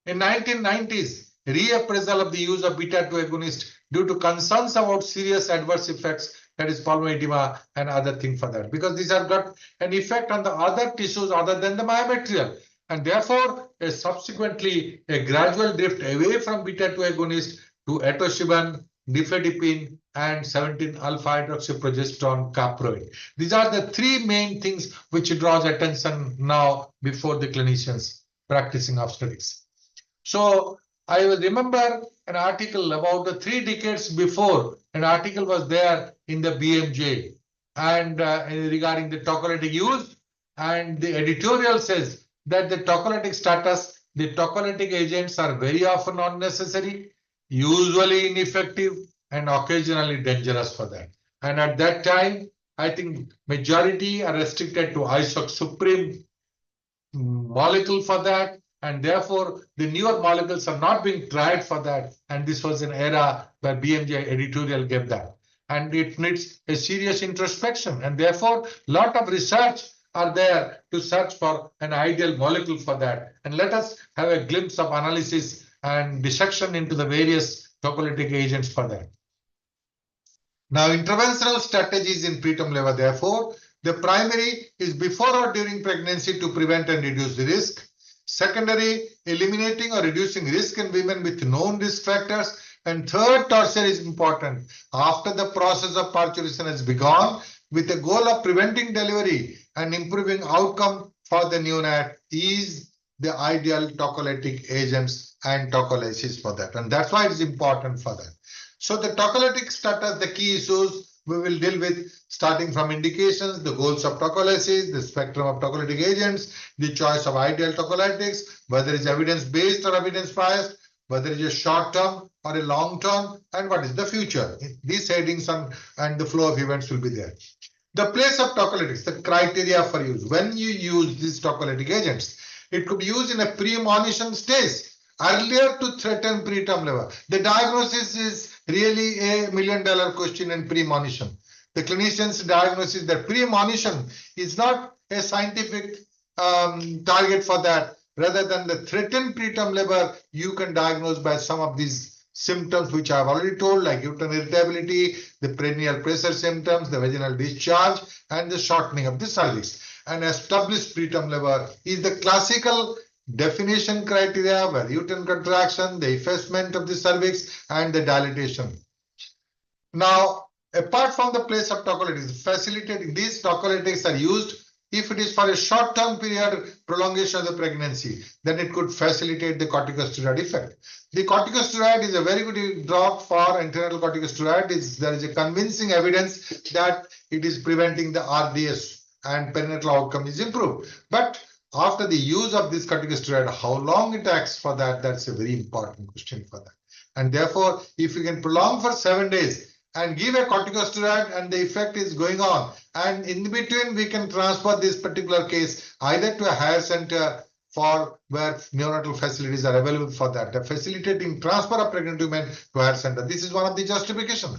S3: In 1990s, reappraisal of the use of beta-2 agonist due to concerns about serious adverse effects, that is pulmonary edema and other things for that, because these have got an effect on the other tissues other than the myometrial, and therefore subsequently a gradual drift away from beta-2 agonist to atosiban, nifedipine, and 17-alpha-hydroxyprogesterone caproate. These are the three main things which draws attention now before the clinicians practicing obstetrics. So I will remember an article about the 3 decades before. An article was there in the BMJ and regarding the tocolytic use, and the editorial says that the tocolytic status, the tocolytic agents are very often unnecessary, usually ineffective, and occasionally dangerous for that. And at that time, I think majority are restricted to Isoc Supreme molecule for that, and therefore the newer molecules are not being tried for that. And this was an era where BMJ editorial gave that, and it needs a serious introspection, and therefore a lot of research are there to search for an ideal molecule for that. And let us have a glimpse of analysis and dissection into the various tocolytic agents for that. Now, interventional strategies in preterm labor, therefore, the primary is before or during pregnancy to prevent and reduce the risk. Secondary, eliminating or reducing risk in women with known risk factors. And third, tertiary is important. After the process of parturition has begun, with the goal of preventing delivery and improving outcome for the neonate, is the ideal tocolytic agents and tocolysis for that. And that's why it's important for that. So the tocolytic status, the key issues we will deal with, starting from indications, the goals of tocolysis, the spectrum of tocolytic agents, the choice of ideal tocolytics, whether it's evidence-based or evidence-biased, whether it's a short-term or a long-term, and what is the future. These headings and the flow of events will be there. The place of tocolytics, the criteria for use. When you use these tocolytic agents, it could be used in a premonition stage, earlier to threaten preterm labor. The diagnosis is really a $1 million question in premonition. The clinician's diagnosis that premonition is not a scientific target for that. Rather than the threatened preterm labor, you can diagnose by some of these symptoms which I have already told, like uterine irritability, the perineal pressure symptoms, the vaginal discharge, and the shortening of the cervix. An established preterm labor is the classical definition criteria where uterine contraction, the effacement of the cervix, and the dilatation. Now, apart from the place of tocolytics, facilitating these tocolytics are used if it is for a short-term period prolongation of the pregnancy, then it could facilitate the corticosteroid effect. The corticosteroid is a very good drug for antenatal corticosteroid. There is a convincing evidence that it is preventing the RDS and perinatal outcome is improved. But after the use of this corticosteroid, how long it acts for that, that's a very important question for that. And therefore, if you can prolong for 7 days and give a corticosteroid and the effect is going on, and in between we can transfer this particular case either to a higher center for where neonatal facilities are available for that. The facilitating transfer of pregnant women to higher center. This is one of the justification.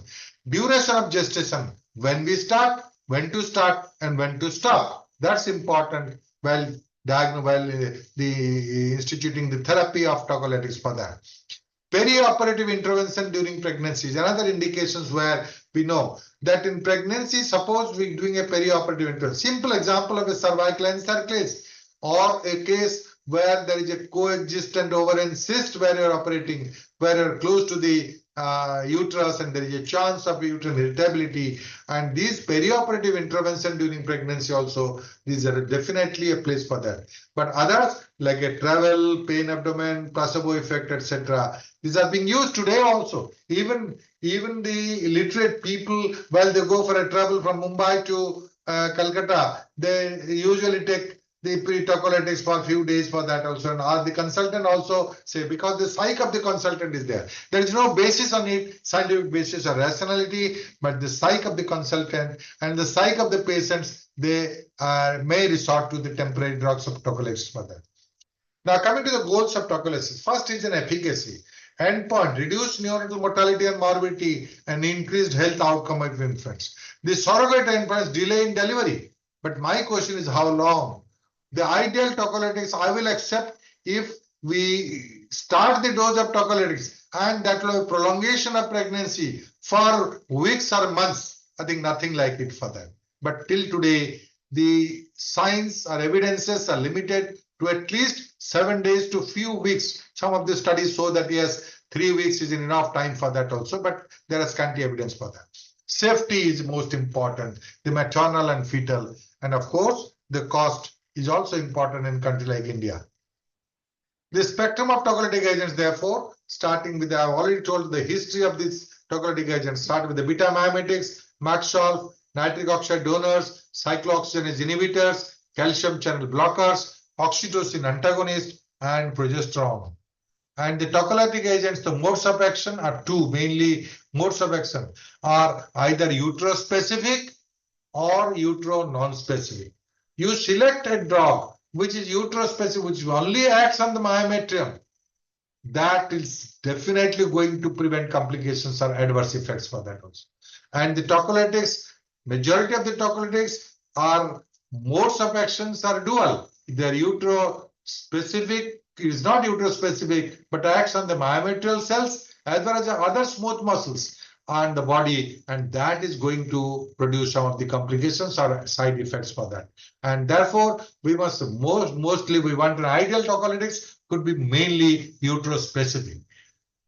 S3: Duration of gestation, when we start, when to start, and when to stop. That's important while the instituting the therapy of tocolytics for that. Perioperative intervention during pregnancy is another indications where we know that in pregnancy, suppose we're doing a perioperative intervention. Simple example of a cervical encerclase or a case where there is a coexistent ovarian cyst where you're operating, where you're close to the uterus and there is a chance of uterine irritability, and these perioperative intervention during pregnancy also, these are definitely a place for that. But others like a travel, pain abdomen, placebo effect, etc., these are being used today also. Even the illiterate people, while they go for a travel from Mumbai to Calcutta, they usually take the tocolytics for a few days for that also, and the consultant also say, because the psych of the consultant is there. There is no basis on it, scientific basis or rationality, but the psych of the consultant and the psych of the patients, they may resort to the temporary drugs of tocolytics for that. Now coming to the goals of tocolysis, first is an efficacy. Endpoint, reduced neonatal mortality and morbidity and increased health outcome of infants. The surrogate endpoints, delay in delivery. But my question is how long? The ideal tocolytics I will accept if we start the dose of tocolytics and that will have prolongation of pregnancy for weeks or months. I think nothing like it for that. But till today, the science or evidences are limited to at least 7 days to few weeks. Some of the studies show that yes, 3 weeks is enough time for that also, but there is scanty evidence for that. Safety is most important, the maternal and fetal, and of course, the cost is also important in a country like India. The spectrum of tocolytic agents, therefore, starting with, I've already told the history of these tocolytic agents, start with the beta mimetics, Maxolf, nitric oxide donors, cyclooxygenase inhibitors, calcium channel blockers, oxytocin antagonists, and progesterone. And the tocolytic agents, the modes of action are two, mainly modes of action are either utero-specific or utero-non-specific. You select a drug which is utero-specific, which only acts on the myometrium. That is definitely going to prevent complications or adverse effects for that also. And the tocolytics, majority of the tocolytics are modes of actions are dual. They're utero-specific, it is not utero-specific, but acts on the myometrial cells as well as the other smooth muscles on the body, and that is going to produce some of the complications or side effects for that. And therefore, we must mostly we want an ideal tocolytics could be mainly utero-specific.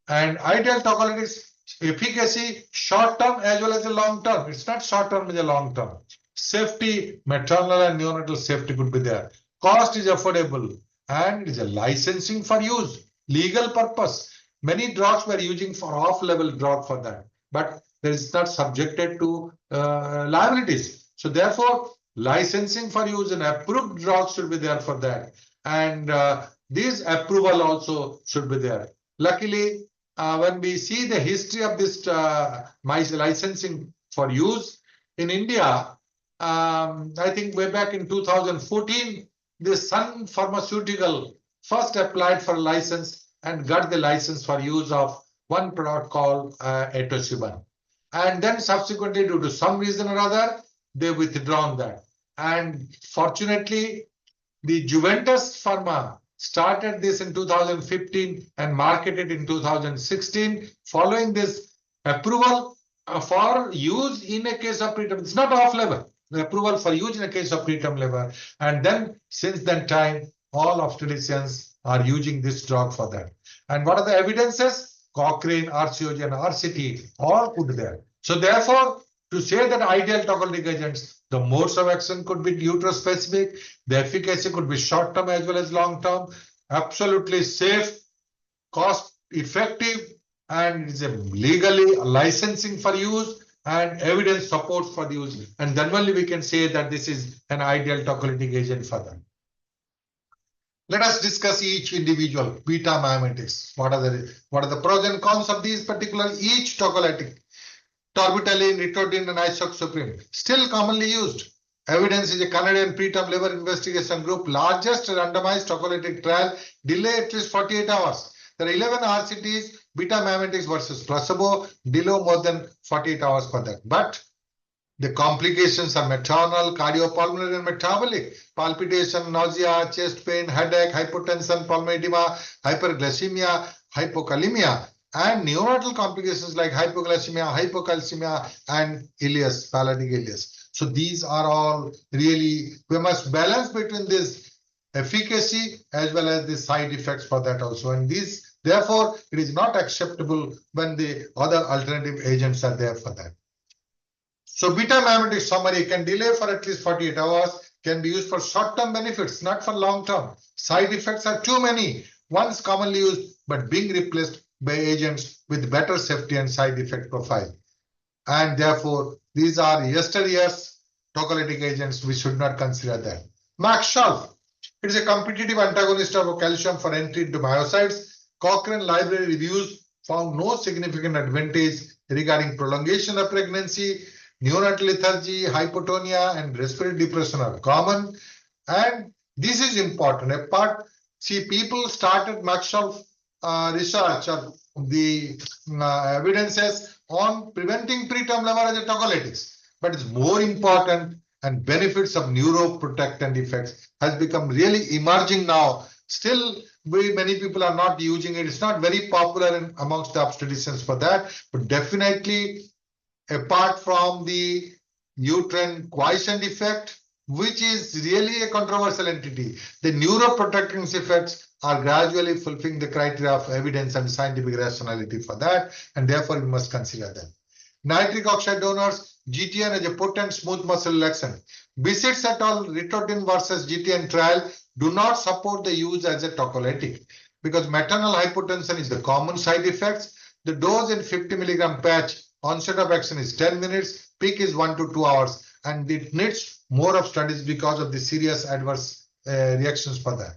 S3: And ideal tocolytics efficacy short-term as well as the long-term. It's not short-term, it's a long-term. Safety, maternal and neonatal safety could be there. Cost is affordable and it is a licensing for use, legal purpose. Many drugs were using for off-level drug for that, but there is not subjected to liabilities. So therefore, licensing for use and approved drugs should be there for that. And this approval also should be there. Luckily, when we see the history of this licensing for use in India, I think way back in 2014, the Sun Pharmaceutical first applied for a license and got the license for use of one product called Etosiban. And then subsequently, due to some reason or other, they withdrawn that. And fortunately, the Juventus Pharma started this in 2015 and marketed in 2016. Following this approval for use in a case of preterm, it's not off-label, the approval for use in a case of preterm labor. And then since that time, all obstetricians are using this drug for that. And what are the evidences? Cochrane, RCOG, and RCT all put there. So therefore, to say that ideal tocolytic agents, the modes of action could be utero-specific, the efficacy could be short-term as well as long-term, absolutely safe, cost-effective, and it's a legally licensing for use and evidence support for the use. And then only we can say that this is an ideal tocolytic agent for them. Let us discuss each individual beta mimetics. What are the pros and cons of these particular each tocolytic? Torbitalin, ritodin, and isoxaprine, still commonly used. Evidence is a Canadian preterm labor investigation group, largest randomized tocolytic trial, delay at least 48 hours. There are 11 RCTs, beta mimetics versus placebo, delay more than 48 hours for that. But the complications are maternal, cardiopulmonary and metabolic, palpitation, nausea, chest pain, headache, hypotension, pulmonary edema, hyperglycemia, hypokalemia, and neonatal complications like hypoglycemia, hypocalcemia, and ileus, paralytic ileus. So these are all really, we must balance between this efficacy as well as the side effects for that also. And these, therefore, it is not acceptable when the other alternative agents are there for that. So beta mimetic summary can delay for at least 48 hours, can be used for short-term benefits, not for long-term. Side effects are too many, once commonly used, but being replaced by agents with better safety and side effect profile. And therefore, these are yesteryear's tocolytic agents. We should not consider that. Maxolf, it is a competitive antagonist of calcium for entry into myocytes. Cochrane library reviews found no significant advantage regarding prolongation of pregnancy. Neonatal lethargy, hypotonia, and respiratory depression are common. And this is important. See, people started Maxolf research of the evidences on preventing preterm labor as a tocolytics. But it's more important, and benefits of neuroprotectant effects has become really emerging now. Still, many people are not using it. It's not very popular amongst the obstetricians for that, but definitely, apart from the uterine quiescent effect, which is really a controversial entity, the neuroprotecting effects are gradually fulfilling the criteria of evidence and scientific rationality for that, and therefore we must consider them. Nitric oxide donors, GTN as a potent smooth muscle relaxant. Bisitz et al. Ritodin versus GTN trial do not support the use as a tocolytic because maternal hypotension is the common side effects. The dose in 50 milligram patch, onset of action is 10 minutes, peak is 1 to 2 hours, and it needs more of studies because of the serious adverse reactions for that.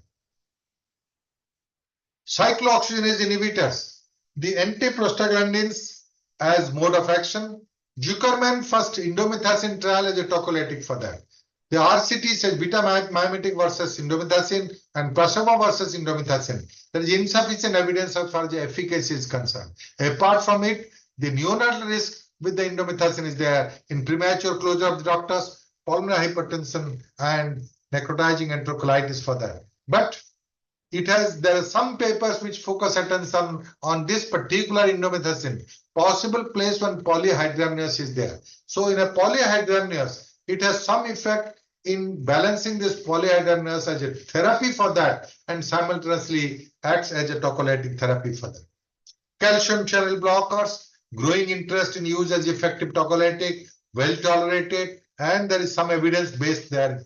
S3: Cyclooxygenase inhibitors, the antiprostaglandins as mode of action. Zuckerman first indomethacin trial as a tocolytic for that. The RCT says beta mimetic versus indomethacin and placebo versus indomethacin. There is insufficient evidence as far as the efficacy is concerned. Apart from it, the neonatal risk with the indomethacin is there in premature closure of the doctors, pulmonary hypertension, and necrotizing enterocolitis for that. But there are some papers which focus attention on this particular indomethacin, possible place when polyhydramnios is there. So in a polyhydramnios, it has some effect in balancing this polyhydramnios as a therapy for that, and simultaneously acts as a tocolytic therapy for that. Calcium channel blockers, growing interest in use as effective tocolytic, well tolerated, and there is some evidence based there.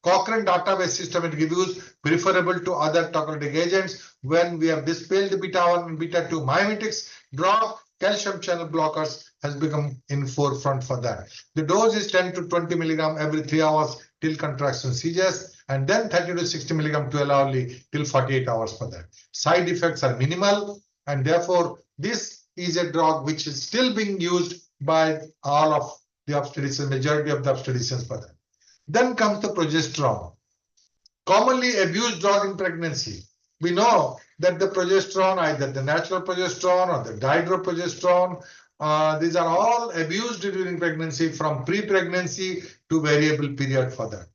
S3: Cochrane database system it reviews preferable to other tocolytic agents when we have dispelled the beta 1 and beta 2 mimetics drug. Calcium channel blockers has become in forefront for that. The dose is 10 to 20 milligram every 3 hours till contraction seizures, and then 30 to 60 milligram 12 hourly till 48 hours for that. Side effects are minimal, and therefore this is a drug which is still being used by all of the obstetricians, majority of the obstetricians for that. Then comes the progesterone, commonly abused drug in pregnancy. We know that the progesterone, either the natural progesterone or the dihydroprogesterone, these are all abused during pregnancy from pre-pregnancy to variable period for that.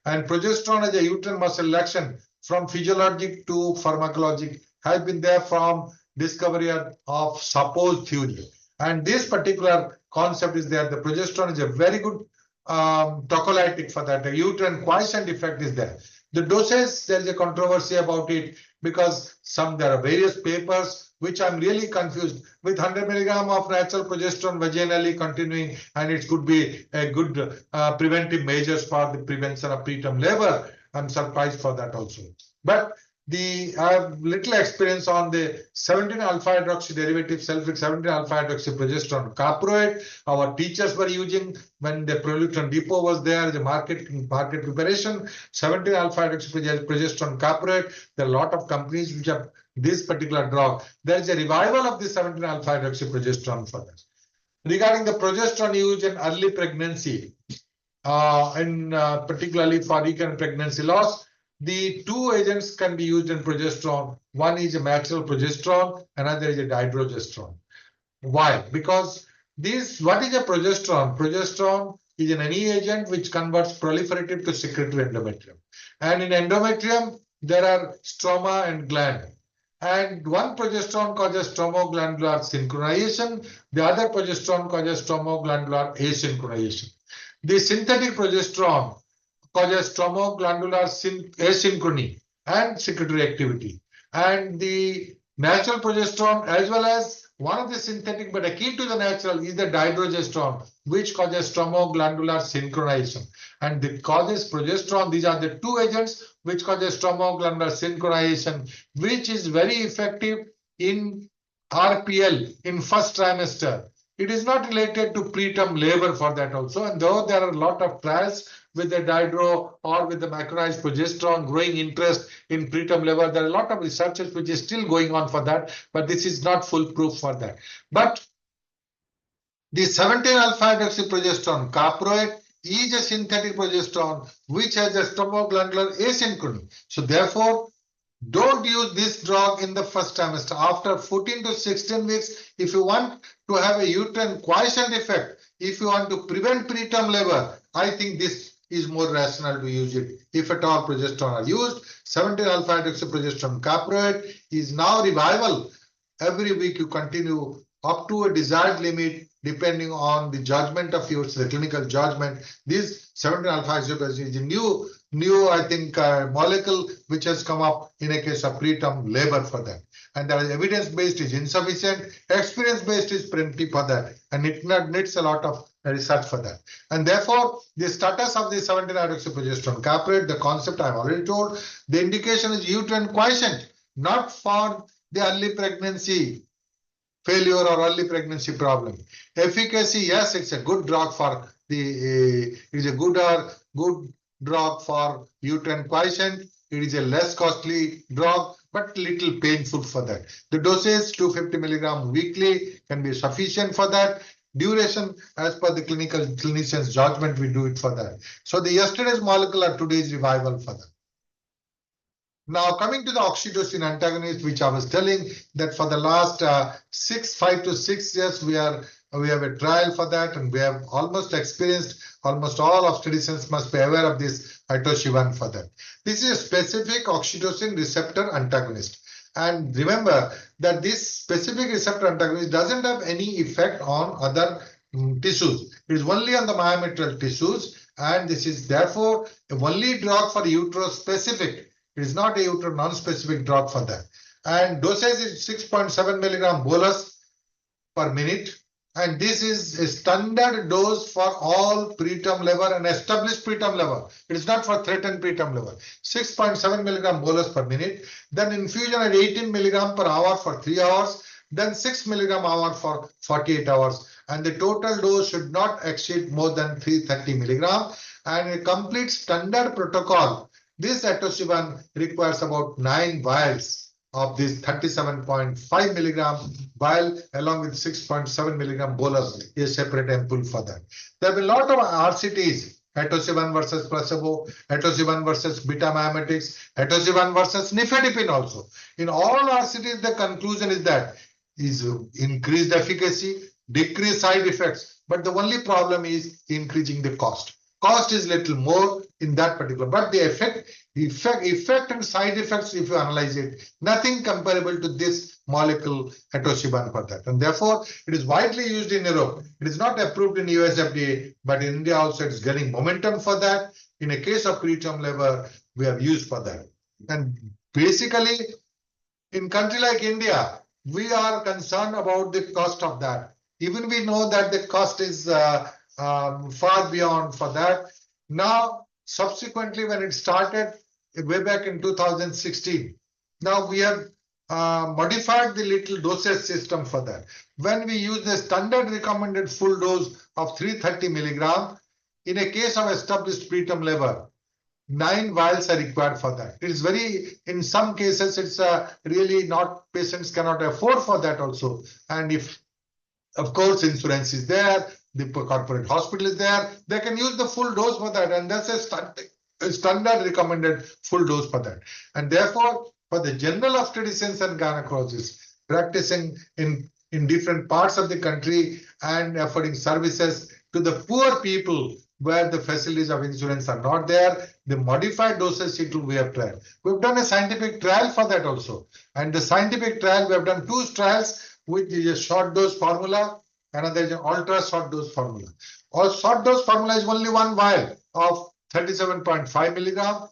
S3: And progesterone as a uterine muscle relaxant from physiologic to pharmacologic has been there from discovery of supposed theory. And this particular concept is there. The progesterone is a very good tocolytic for that. The uterine quiescent effect is there. The doses, there is a controversy about it because there are various papers which I'm really confused with 100 milligram of natural progesterone vaginally continuing, and it could be a good preventive measures for the prevention of preterm labor. I'm surprised for that also. But I have little experience on the 17-alpha hydroxy derivative sulfuric 17-alpha hydroxy progesterone caproate. Our teachers were using when the Proleukin depot was there, the market preparation, 17-alpha hydroxy progesterone caproate. There are a lot of companies which have this particular drug. There is a revival of the 17-alpha hydroxy progesterone for this. Regarding the progesterone used in early pregnancy, particularly for recurrent pregnancy loss. The two agents can be used in progesterone. One is a natural progesterone, another is a dihydrogesterone. Why? Because what is a progesterone? Progesterone is an any agent which converts proliferative to secretory endometrium. And in endometrium, there are stroma and gland. And one progesterone causes stromoglandular synchronization, the other progesterone causes stromoglandular asynchronization. The synthetic progesterone causes stromoglandular asynchrony and secretory activity. And the natural progesterone, as well as one of the synthetic but akin to the natural, is the dihydrogesterone, which causes stromoglandular synchronization. And it causes progesterone. These are the two agents which causes stromoglandular synchronization, which is very effective in RPL in first trimester. It is not related to preterm labor for that also. And though there are a lot of trials with the dihydro or with the macronized progesterone growing interest in preterm labor, there are a lot of researches which is still going on for that, but this is not foolproof for that. But the 17-alpha-hydroxyprogesterone caproate is a synthetic progesterone which has a stromoglandular asynchrony. So therefore, don't use this drug in the first trimester. After 14 to 16 weeks, if you want to have a uterine quiescent effect, if you want to prevent preterm labor, I think this is more rational to use it. If at all progesterone are used, 17-alpha-hydroxyprogesterone caproate is now revival. Every week you continue up to a desired limit depending on the judgment of yours, the clinical judgment. This 17-alpha-hydroxyprogesterone is a new I think molecule which has come up in a case of preterm labor for that, and there is evidence-based is insufficient, experience-based is plenty for that, and it needs a lot of research for that. And therefore the status of the 17-hydroxyprogesterone caproate, the concept I have already told, the indication is uterine quiescent, not for the early pregnancy failure or early pregnancy problem. Efficacy, yes, it's a good drug for the it's a good drug for uterine quiescent. It is a less costly drug, but little painful for that. The dosage 250 milligram weekly can be sufficient for that. Duration, as per the clinician's judgment, we do it for that. So the yesterday's molecule are today's revival for that. Now coming to the oxytocin antagonist, which I was telling that for the last 5 to 6 years we have a trial for that, and we have almost experienced, almost all obstetricians must be aware of this itoshibun for that. This is a specific oxytocin receptor antagonist. And remember that this specific receptor antagonist doesn't have any effect on other tissues. It is only on the myometrial tissues, and this is therefore the only drug for utero-specific. It is not a uterine non-specific drug for that. And dosage is 6.7 milligram bolus per minute. And this is a standard dose for all preterm labor and established preterm labor. It is not for threatened preterm labor. 6.7 milligram bolus per minute. Then infusion at 18 milligram per hour for 3 hours. Then 6 milligram hour for 48 hours. And the total dose should not exceed more than 330 milligram. And a complete standard protocol. This itoshibun requires about 9 vials of this 37.5 milligram vial along with 6.7 milligram bolus, a separate ampoule for that. There have been a lot of RCTs, itoshibun versus placebo, itoshibun versus beta mimetics, itoshibun versus nifedipine also. In all RCTs, the conclusion is that is increased efficacy, decreased side effects, but the only problem is increasing the cost. Cost is little more in that particular, but the effect and side effects, if you analyze it, nothing comparable to this molecule itoshibun for that. And therefore, it is widely used in Europe. It is not approved in US FDA, but in India also it's getting momentum for that. In a case of preterm labor, we have used for that. And basically, in country like India, we are concerned about the cost of that. Even we know that the cost is far beyond for that. Now, subsequently, when it started way back in 2016, now we have modified the little dosage system for that. When we use the standard recommended full dose of 330 milligram, in a case of established preterm labor, 9 vials are required for that. It is very, in some cases, it's really not, patients cannot afford for that also. And if, of course, insurance is there, the corporate hospital is there, they can use the full dose for that, and that's a standard recommended full dose for that. And therefore, for the general obstetricians and gynecologists practicing in different parts of the country and offering services to the poor people where the facilities of insurance are not there, the modified dosage we have tried. We've done a scientific trial for that also. And the scientific trial, we have done two trials, which is a short dose formula, another is an ultra short dose formula. Or short dose formula is only one vial of 37.5 milligram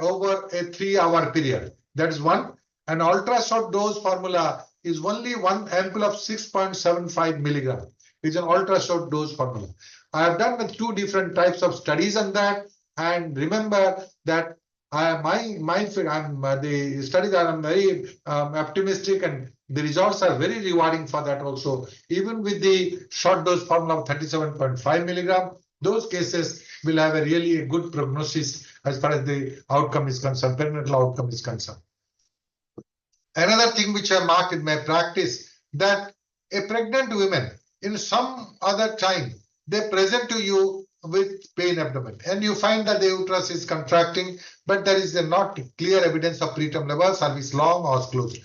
S3: over a 3-hour period. That is one. And ultra short dose formula is only one ampoule of 6.75 milligram. It's an ultra short dose formula. I have done with two different types of studies on that. And remember that the study that I'm very optimistic, and the results are very rewarding for that also. Even with the short dose formula of 37.5 milligram, those cases will have a really good prognosis as far as the outcome is concerned, perinatal outcome is concerned. Another thing which I marked in my practice, that a pregnant woman in some other time, they present to you with pain abdomen, and you find that the uterus is contracting, but there is not clear evidence of preterm labor, cervix long or closed.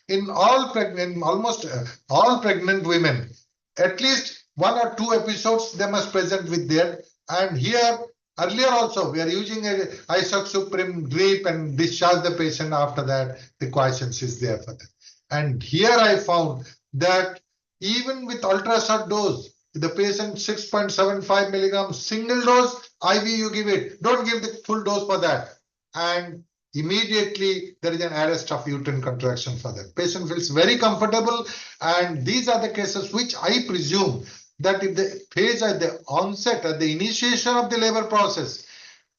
S3: In almost all pregnant women, at least 1 or 2 episodes they must present with that. And here earlier also we are using a isoxaprime drip and discharge the patient after that. The quiescence is there for that. And here I found that even with ultra short dose, the patient 6.75 milligrams single dose IV you give it, don't give the full dose for that, and immediately there is an arrest of uterine contraction for that. Patient feels very comfortable, and these are the cases which I presume that if the phase at the onset, at the initiation of the labor process,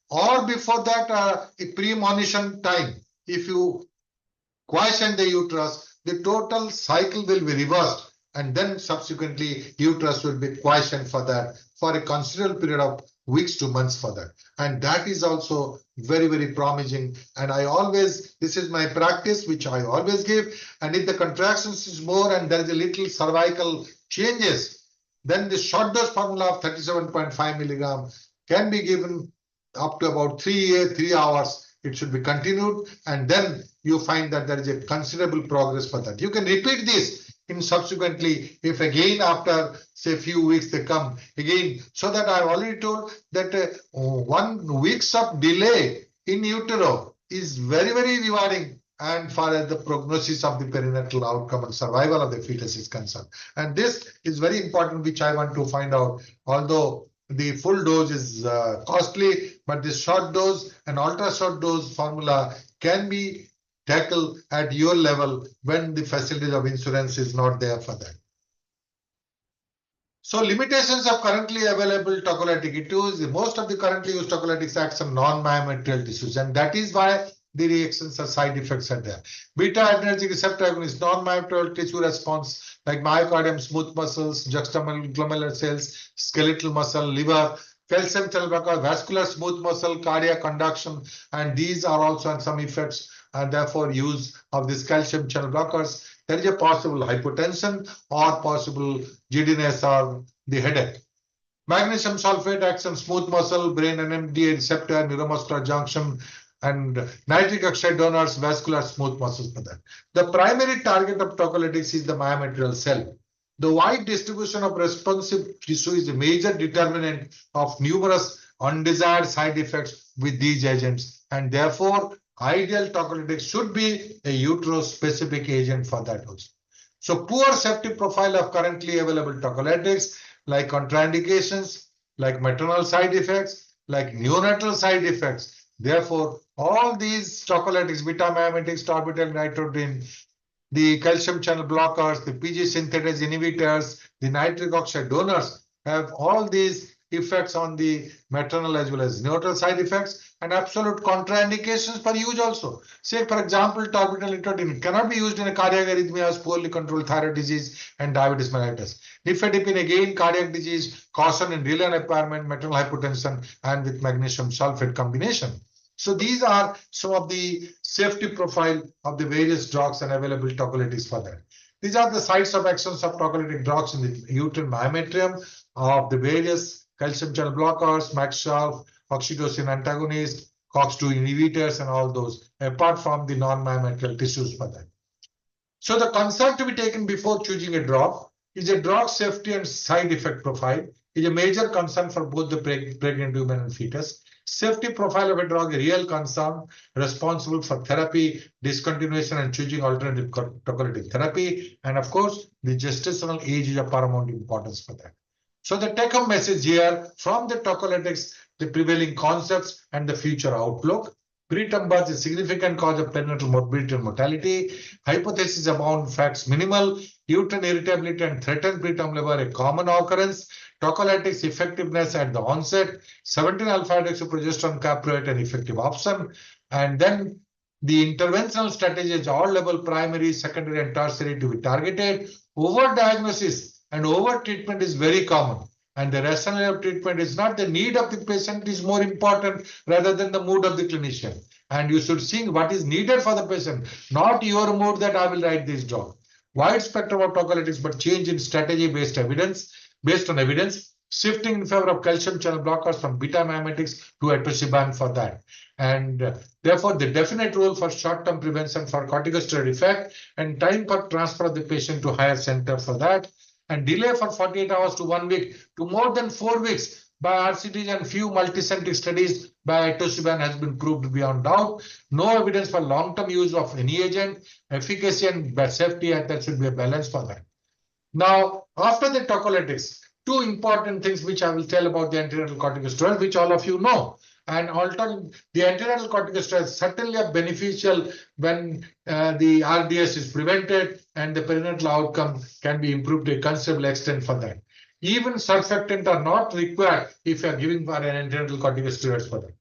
S3: or before that a premonition time, if you quiescent the uterus, the total cycle will be reversed, and then subsequently uterus will be quiescent for that for a considerable period of weeks to months for that. And that is also very, very promising. And I always, this is my practice which I always give, and if the contractions is more and there is a little cervical changes, then the short dose formula of 37.5 milligram can be given up to about 3 hours. It should be continued, and then you find that there is a considerable progress for that. You can repeat this in subsequently, if again after say few weeks they come again, so that I've already told that 1 weeks of delay in utero is very, very rewarding, and for the prognosis of the perinatal outcome and survival of the fetus is concerned. And this is very important, which I want to find out. Although the full dose is costly, but the short dose and ultra short dose formula can be tackled at your level when the facilities of insurance is not there for that. So limitations of currently available tocolytic. It is most of the currently used tocolytics acts on non-myometrial tissues, and that is why the reactions or side effects are there. Beta-adrenergic receptor agonist, non-myometrial tissue response like myocardium, smooth muscles, juxtaglomerular cells, skeletal muscle, liver, calcium channel blocker, vascular smooth muscle, cardiac conduction, and these are also on some effects, and therefore use of these calcium channel blockers. There is a possible hypotension or possible giddiness or the headache. Magnesium sulfate acts on smooth muscle, brain NMDA receptor, neuromuscular junction, and nitric oxide donors, vascular smooth muscles for that. The primary target of tocolytics is the myometrial cell. The wide distribution of responsive tissue is a major determinant of numerous undesired side effects with these agents, and therefore ideal tocolytic should be a utero-specific agent for that also. So poor safety profile of currently available tocolytics, like contraindications, like maternal side effects, like neonatal side effects. Therefore, all these tocolytics, beta-mimetics, orbital nitrodin, the calcium channel blockers, the PG synthetase inhibitors, the nitric oxide donors have all these effects on the maternal as well as neonatal side effects, and absolute contraindications for use also. Say, for example, orbital nitrodin cannot be used in a cardiac arrhythmias, poorly controlled thyroid disease, and diabetes mellitus. Nifedipine, again, cardiac disease, caution in renal impairment, maternal hypotension, and with magnesium sulfate combination. So these are some of the safety profile of the various drugs and available tocolytics for that. These are the sites of actions of tocolytic drugs in the uterine myometrium. of the various calcium channel blockers, Maxolf, oxytocin antagonists, COX-2 inhibitors, and all those, apart from the non-myomedical tissues for that. So the concern to be taken before choosing a drug is a drug safety and side effect profile is a major concern for both the pregnant women and fetus. Safety profile of a drug, a real concern, responsible for therapy, discontinuation, and choosing alternative tocolytic therapy. And of course, the gestational age is of paramount importance for that. So the take-home message here from the tocolytics, the prevailing concepts and the future outlook. Preterm birth is a significant cause of perinatal morbidity and mortality. Hypothesis abound, facts minimal. Uterine irritability and threatened preterm labor a common occurrence. Tocolytics effectiveness at the onset. 17-alpha-hydroxyprogesterone caprate an effective option. And then the interventional strategies, all level primary, secondary, and tertiary to be targeted. Overdiagnosis and over-treatment is very common. And the rationale of treatment is not the need of the patient is more important rather than the mood of the clinician. And you should see what is needed for the patient, not your mood that I will write this drug. Wide spectrum of tocolytics, but change in strategy based on evidence, shifting in favor of calcium channel blockers from beta mimetics to atosiban for that. And therefore, the definite role for short-term prevention for corticosteroid effect and time for transfer of the patient to higher center for that. And delay for 48 hours to 1 week to more than 4 weeks by RCTs and few multicentric studies by atosiban has been proved beyond doubt. No evidence for long-term use of any agent, efficacy and safety, and that should be a balance for that. Now, after the tocolytics, two important things which I will tell about the antenatal corticosteroid, which all of you know. And the antenatal corticosteroids certainly are beneficial when the RDS is prevented and the perinatal outcome can be improved to a considerable extent for that. Even surfactant are not required if you are giving for an antenatal corticosteroids for that.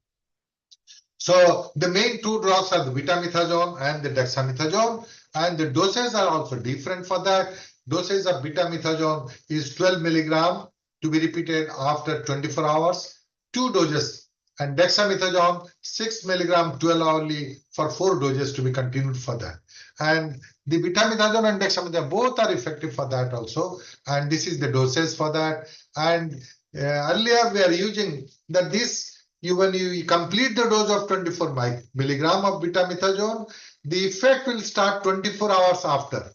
S3: So the main two drugs are the betamethasone and the dexamethasone, and the doses are also different for that. Dosage of betamethasone is 12 milligram to be repeated after 24 hours, 2 doses. And dexamethasone, 6 milligram 12 hourly for 4 doses to be continued for that. And the betamethasone and dexamethasone both are effective for that also. And this is the doses for that. And earlier we are using that when you complete the dose of 24 milligram of betamethasone, the effect will start 24 hours after.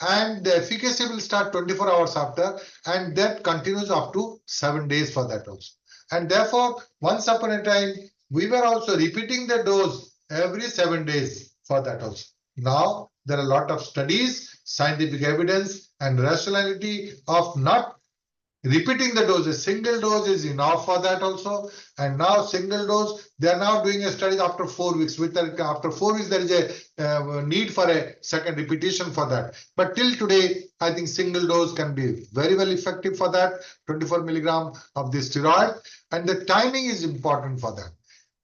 S3: And the efficacy will start 24 hours after, and that continues up to 7 days for that also. And therefore, once upon a time, we were also repeating the dose every 7 days for that also. Now, there are a lot of studies, scientific evidence, and rationality of not repeating the dose. A single dose is enough for that also. And now single dose, they are now doing a study after 4 weeks. After 4 weeks, there is a need for a second repetition for that. But till today, I think single dose can be very well effective for that, 24 milligram of the steroid. And the timing is important for that.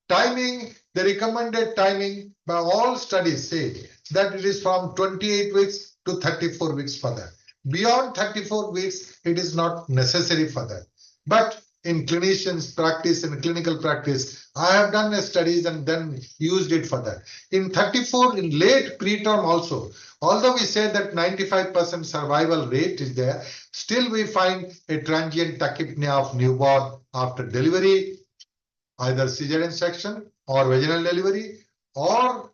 S3: Timing, the recommended timing by all studies say that it is from 28 weeks to 34 weeks for that. Beyond 34 weeks, it is not necessary for that. But in clinicians' practice and clinical practice, I have done studies and then used it for that. In 34, in late preterm also, although we say that 95% survival rate is there, still we find a transient tachypnea of newborn after delivery, either cesarean section or vaginal delivery, or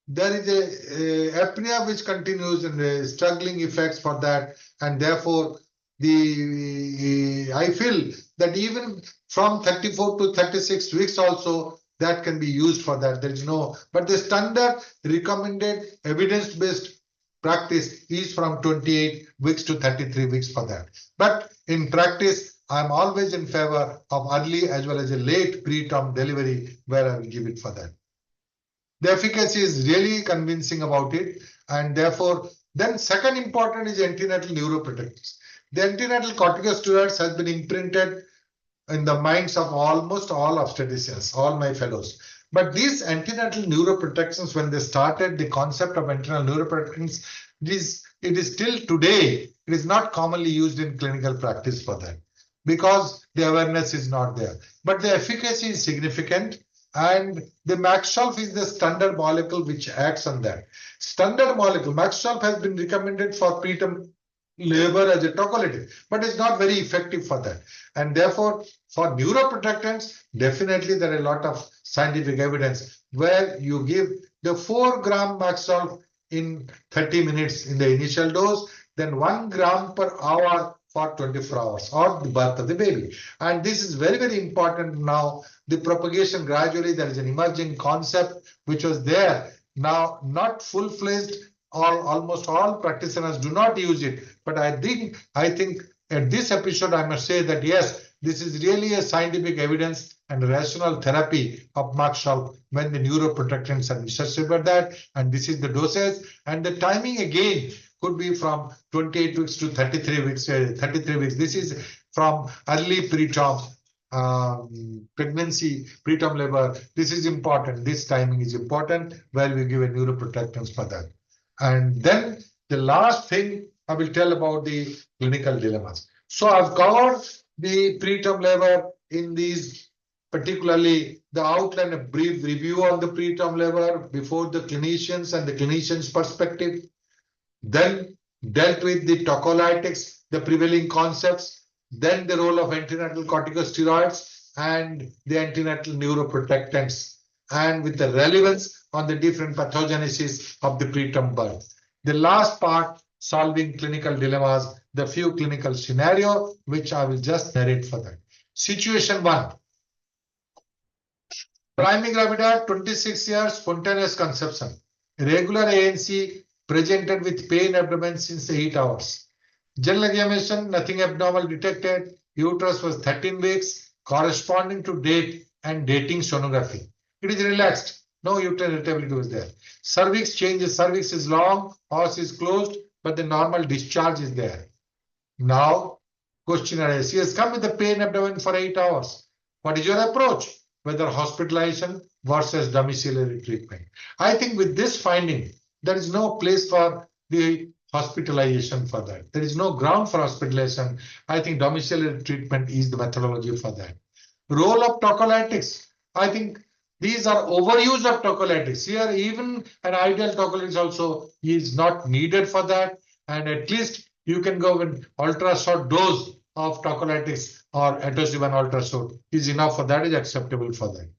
S3: there is a apnea which continues and struggling effects for that, and therefore I feel that even from 34 to 36 weeks also that can be used for that. There is no, but the standard recommended evidence-based practice is from 28 weeks to 33 weeks for that. But in practice, I'm always in favor of early as well as a late preterm delivery where I will give it for that. The efficacy is really convincing about it, and therefore, then second important is antenatal neuroprotectors. The antenatal corticosteroids has been imprinted in the minds of almost all obstetricians, all my fellows. But these antenatal neuroprotections, when they started the concept of antenatal neuroprotections, it is still today, it is not commonly used in clinical practice for that because the awareness is not there. But the efficacy is significant. And the Maxolf is the standard molecule which acts on that. Standard molecule, Maxolf has been recommended for preterm labor as a tocolytic, but it's not very effective for that. And therefore, for neuroprotectants, definitely there are a lot of scientific evidence where you give the 4 gram Maxol in 30 minutes in the initial dose, then 1 gram per hour for 24 hours or the birth of the baby. And this is very, very important now. The propagation gradually, there is an emerging concept which was there. Now, not full-fledged, almost all practitioners do not use it. But I think at this episode, I must say that yes, this is really a scientific evidence and rational therapy of Maxol when the neuroprotectants are necessary for that. And this is the dosage. And the timing again could be from 28 weeks to 33 weeks. 33 weeks. This is from early preterm pregnancy, preterm labor. This is important. This timing is important where we give a neuroprotectants for that. And then the last thing I will tell about the clinical dilemmas. So I've covered the preterm labor in these, particularly the outline, a brief review on the preterm labor before the clinicians and the clinicians' perspective. Then dealt with the tocolytics, the prevailing concepts, then the role of antenatal corticosteroids and the antenatal neuroprotectants, and with the relevance on the different pathogenesis of the preterm birth. The last part, solving clinical dilemmas, the few clinical scenario, which I will just narrate for that. Situation 1. Primary gravida, 26 years, spontaneous conception. Regular ANC presented with pain abdomen since 8 hours. General examination, nothing abnormal detected. Uterus was 13 weeks, corresponding to date and dating sonography. It is relaxed. No uterine irritability was there. Cervix changes. Cervix is long, os is closed, but the normal discharge is there. Now, question arises. She has come with the pain abdomen for 8 hours. What is your approach? Whether hospitalization versus domiciliary treatment. I think with this finding, there is no place for the hospitalization for that. There is no ground for hospitalization. I think domiciliary treatment is the methodology for that. Role of tocolytics. I think these are overuse of tocolytics. Here, even an ideal tocolytics also is not needed for that. And at least you can go with ultra-short dose of tocolytics or atosiban ultra-short is enough for that, is acceptable for that.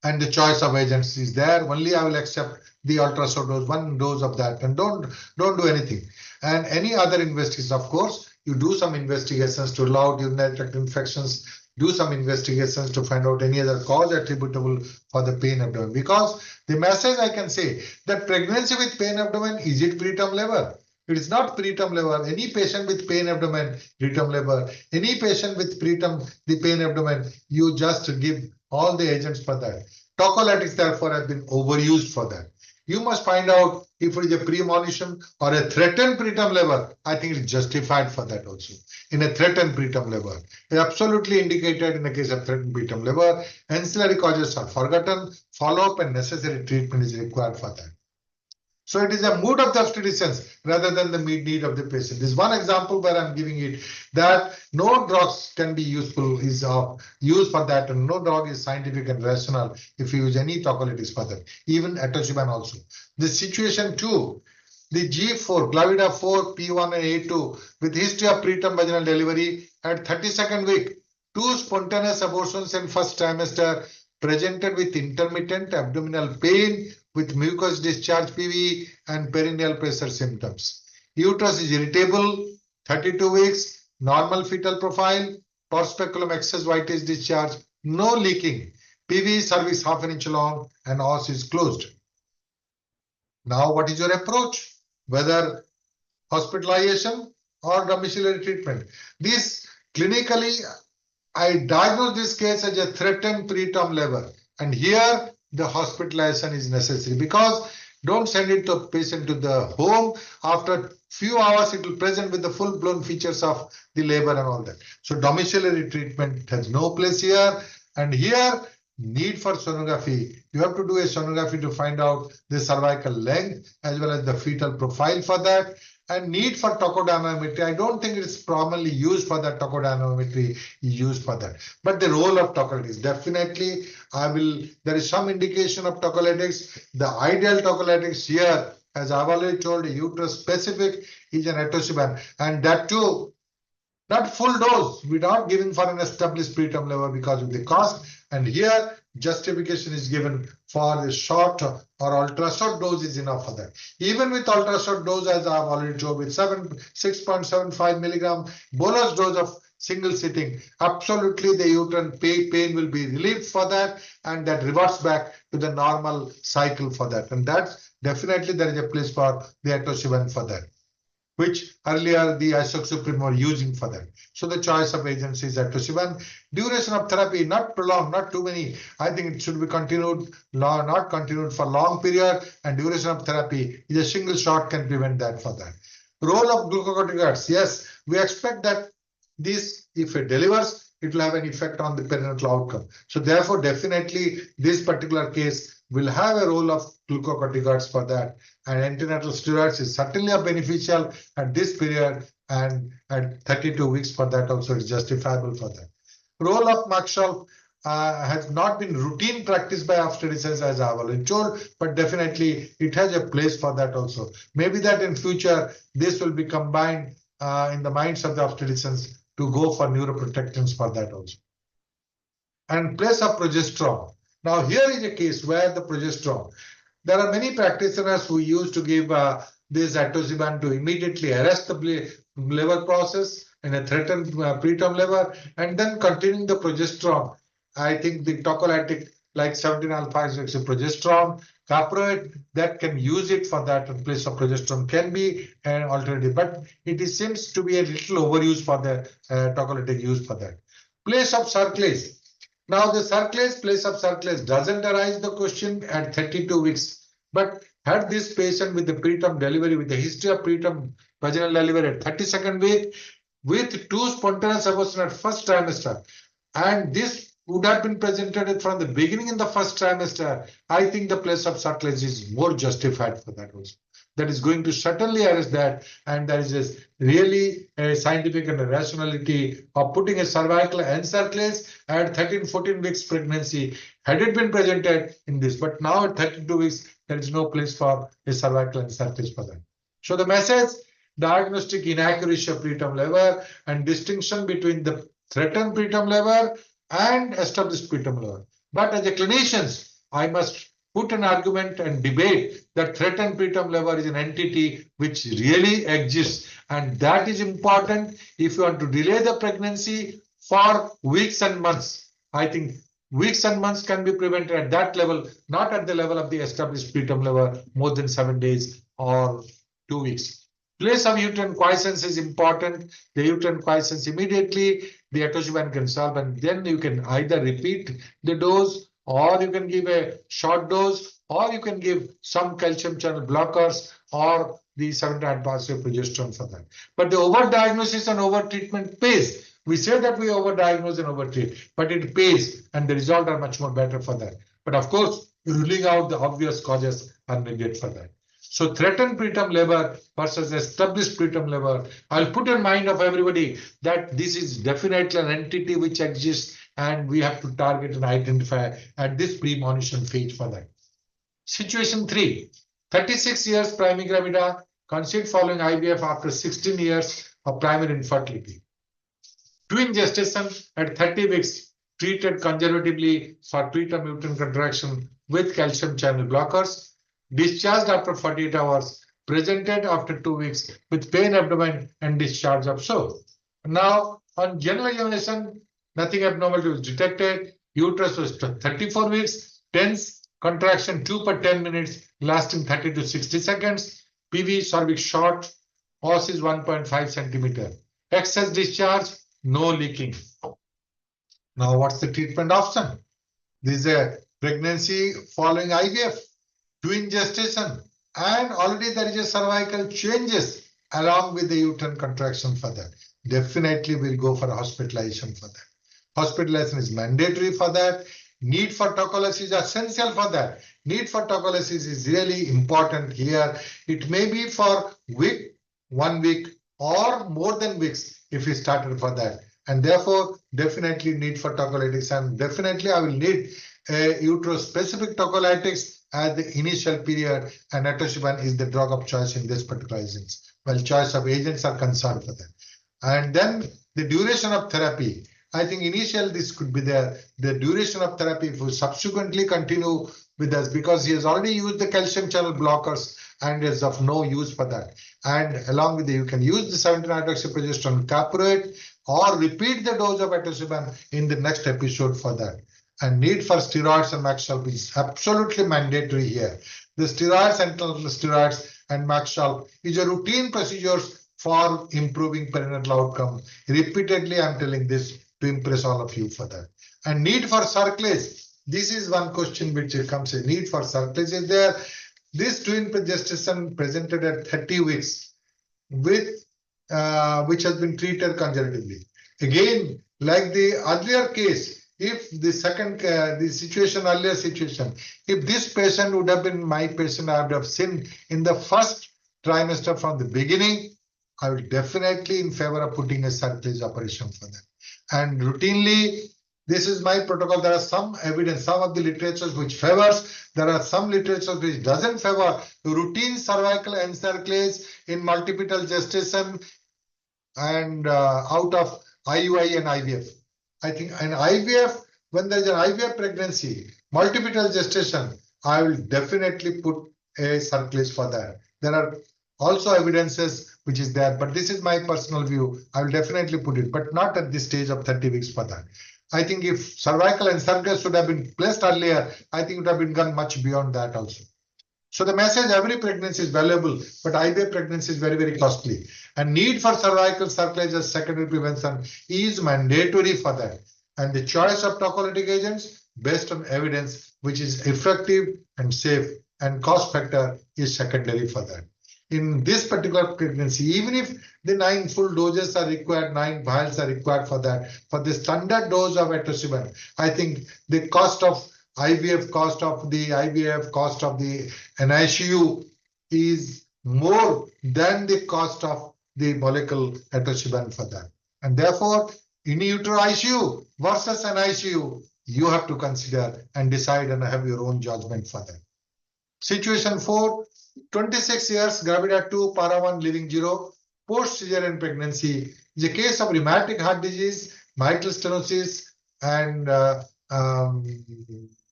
S3: And the choice of agents is there. Only I will accept the ultra-short dose, 1 dose of that, and don't do anything. And any other investigations, of course, you do some investigations to rule out urinary tract infections, do some investigations to find out any other cause attributable for the pain abdomen. Because the message I can say that pregnancy with pain abdomen, is it preterm labor? It is not preterm labor. Any patient with pain abdomen, preterm labor. Any patient with the pain abdomen, you just give all the agents for that. Tocolytics, therefore, have been overused for that. You must find out if it is a premonition or a threatened preterm labor. I think it is justified for that also. In a threatened preterm labor, it is absolutely indicated in the case of threatened preterm labor. Ancillary causes are forgotten. Follow-up and necessary treatment is required for that. So it is a mood of the obstetricians rather than the need of the patient. This is one example where I'm giving it that no drugs can be useful, is used for that, and no drug is scientific and rational if you use any tocolytics for that, even atosiban also. The situation 2, the G4, Glavida 4, P1 and A2 with history of preterm vaginal delivery at 32nd week, 2 spontaneous abortions in first trimester, presented with intermittent abdominal pain with mucous discharge PV and perineal pressure symptoms. Uterus is irritable, 32 weeks, normal fetal profile, post-speculum excess whitish discharge, no leaking, PV cervix half an inch long and os is closed. Now what is your approach? Whether hospitalization or domiciliary treatment. This clinically, I diagnose this case as a threatened preterm labor, and here the hospitalization is necessary, because don't send it to patient to the home. After few hours, it will present with the full-blown features of the labor and all that. So domiciliary treatment has no place here. And here, need for sonography. You have to do a sonography to find out the cervical length as well as the fetal profile for that. And need for tocodynamimetry. I don't think it's commonly used for that. Tocodynamimetry is used for that. But the role of tocolytics, definitely, there is some indication of tocolytics. The ideal tocolytics here As I've already told, uterus specific is an etoposide, and that too, not full dose, without giving for an established preterm level because of the cost. And here, justification is given for the short or ultra short dose is enough for that. Even with ultra short dose, as I've already told, with 6.75 milligram bolus dose of single sitting, absolutely the uterine pain will be relieved for that, and that reverts back to the normal cycle for that. And that's definitely there is a place for the etoposide for that, which earlier the isoxaprine were using for that. So the choice of agents is etoposide. Duration of therapy, not prolonged, not too many. I think it should be continued, not continued for long period, and duration of therapy is a single shot can prevent that for that. Role of glucocorticoids, yes, we expect that this, if it delivers, it will have an effect on the perinatal outcome. So therefore, definitely this particular case will have a role of glucocorticoids for that. And antenatal steroids is certainly beneficial at this period, and at 32 weeks for that also is justifiable for that. Role of Maxwell has not been routine practice by obstetricians, as I have already told, but definitely it has a place for that also. Maybe that in future this will be combined in the minds of the obstetricians to go for neuroprotectants for that also. And place of progesterone. Now here is a case where the progesterone, there are many practitioners who used to give this etoposide to immediately arrest the labor process in a threatened preterm labor, and then continuing the progesterone. I think the tocolytic like 17-alpha progesterone, caproate, that can use it for that in place of progesterone can be an alternative, but it seems to be a little overused for the tocolytic use for that. Place of Sarclase. Now the Sarclase, place of Sarclase doesn't arise the question at 32 weeks, but had this patient with the preterm delivery, with the history of preterm vaginal delivery at 32nd week, with 2 spontaneous abortion at first trimester, and this would have been presented from the beginning in the first trimester, I think the place of Sarclase is more justified for that also. That is going to certainly arrest that, and there is a really a scientific and a rationality of putting a cervical and Sarclase at 13-14 weeks pregnancy had it been presented in this, but now at 32 weeks there is no place for a cervical and Sarclase for that. So the message: diagnostic inaccuracy of preterm labor and distinction between the threatened preterm labor and established preterm labor. But as a clinician, I must put an argument and debate that threatened preterm labor is an entity which really exists, and that is important if you want to delay the pregnancy for weeks and months. I think weeks and months can be prevented at that level, not at the level of the established preterm labor more than 7 days or 2 weeks. Place of uterine quiescence is important. The uterine quiescence immediately the etoposide can solve, and then you can either repeat the dose, or you can give a short dose, or you can give some calcium channel blockers or the 7-alpha progesterone for that. But the overdiagnosis and overtreatment pays. We say that we overdiagnose and overtreat, but it pays, and the results are much more better for that. But of course, ruling out the obvious causes are needed for that. So threatened preterm labor versus established preterm labor, I'll put in mind of everybody that this is definitely an entity which exists, and we have to target and identify at this premonition phase for that. Situation 3, 36 years primigravida, conceived following IVF after 16 years of primary infertility. Twin gestation at 30 weeks, treated conservatively for preterm uterine contraction with calcium channel blockers. Discharged after 48 hours, presented after 2 weeks with pain abdomen and discharge of so. Now, on general examination, nothing abnormal was detected. Uterus was 34 weeks, tense, contraction 2 per 10 minutes, lasting 30 to 60 seconds. PV cervix short, os is 1.5 centimeter. Excess discharge, no leaking. Now, what's the treatment option? This is a pregnancy following IVF. Twin gestation, and already there is a cervical changes along with the uterine contraction for that. Definitely we'll go for hospitalization for that. Hospitalization is mandatory for that. Need for tocolysis is essential for that. Need for tocolysis is really important here. It may be for week, 1 week, or more than weeks if we started for that. And therefore, definitely need for tocolytics, and definitely I will need a uterus-specific tocolytics at the initial period, and etoposide is the drug of choice in this particular agents. Well, choice of agents are concerned for that. And then the duration of therapy. I think initial this could be there. The duration of therapy, if we subsequently continue with us, because he has already used the calcium channel blockers and is of no use for that. And along with you can use the 17-hydroxyprogesterone caprate or repeat the dose of etoposide in the next episode for that. And need for steroids and Maxalp is absolutely mandatory here. The steroids and steroids and Maxalp is a routine procedures for improving perinatal outcome. Repeatedly, I'm telling this to impress all of you for that. And need for circulation. This is one question which comes in. Need for circulation is there. This twin gestation presented at 30 weeks with which has been treated conservatively. Again, like the earlier case, if the second earlier situation, if this patient would have been my patient, I would have seen in the first trimester from the beginning, I will definitely in favor of putting a circulation operation for them. And routinely, this is my protocol. There are some evidence, some of the literatures which favors, there are some literatures which doesn't favor routine cervical encirclage in multipetal gestation and out of IUI and IVF. I think an IVF, when there is an IVF pregnancy, multipetal gestation, I will definitely put a circulation for that. There are also evidences which is there, but this is my personal view. I will definitely put it, but not at this stage of 30 weeks for that. I think if cervical encirclage should have been placed earlier, I think it would have been done much beyond that also. So the message, every pregnancy is valuable, but IVF pregnancy is very, very costly. And need for cervical circulation as secondary prevention is mandatory for that. And the choice of tocolytic agents based on evidence which is effective and safe and cost factor is secondary for that. In this particular pregnancy, even if the 9 full doses are required, 9 vials are required for that, for the standard dose of etoposide, I think the cost of IVF, cost of the IVF, cost of the NICU is more than the cost of the molecule etoposide for that. And therefore, in utero ICU versus an ICU, you have to consider and decide and have your own judgment for that. Situation 4, 26 years, gravida 2, para 1, living 0, post-cesarean pregnancy is a case of rheumatic heart disease, mitral stenosis, and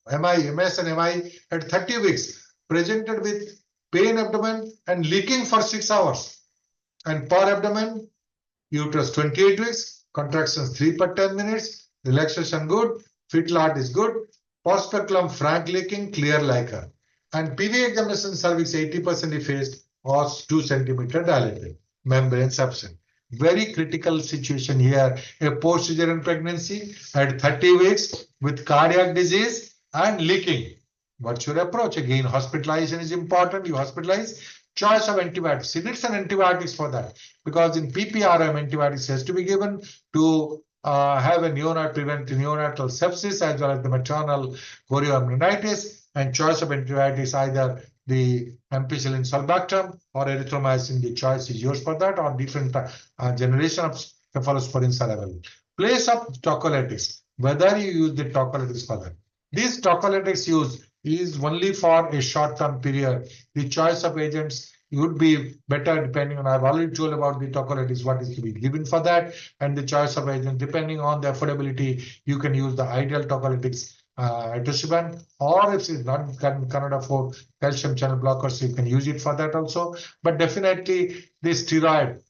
S3: MS and MI at 30 weeks, presented with pain abdomen and leaking for 6 hours. And per abdomen, uterus 28 weeks, contractions 3 per 10 minutes, relaxation good, fetal heart is good, post speculum frank leaking, clear liquor. And PV examination cervix 80% effaced or 2 centimeter dilated, membranes absent. Very critical situation here, a post-cesarean pregnancy at 30 weeks with cardiac disease and leaking. What's your approach? Again, hospitalization is important. You hospitalize. Choice of antibiotics. Synids and antibiotics for that. Because in PPRM, antibiotics has to be given to have a prevent neonatal sepsis as well as the maternal chorioamnionitis. And choice of antibiotics, either the ampicillin sulbactam or erythromycin, the choice is yours for that, or different generation of cephalosporins are available. Place of tocolytics, whether you use the tocolytics for that. This tocolytics use is only for a short-term period. The choice of agents would be better depending on, I've already told about the tocolytics, what is to be given for that, and the choice of agent, depending on the affordability, you can use the ideal tocolytics etoposide, or if it's not cannot afford calcium channel blockers, you can use it for that also. But definitely the steroid.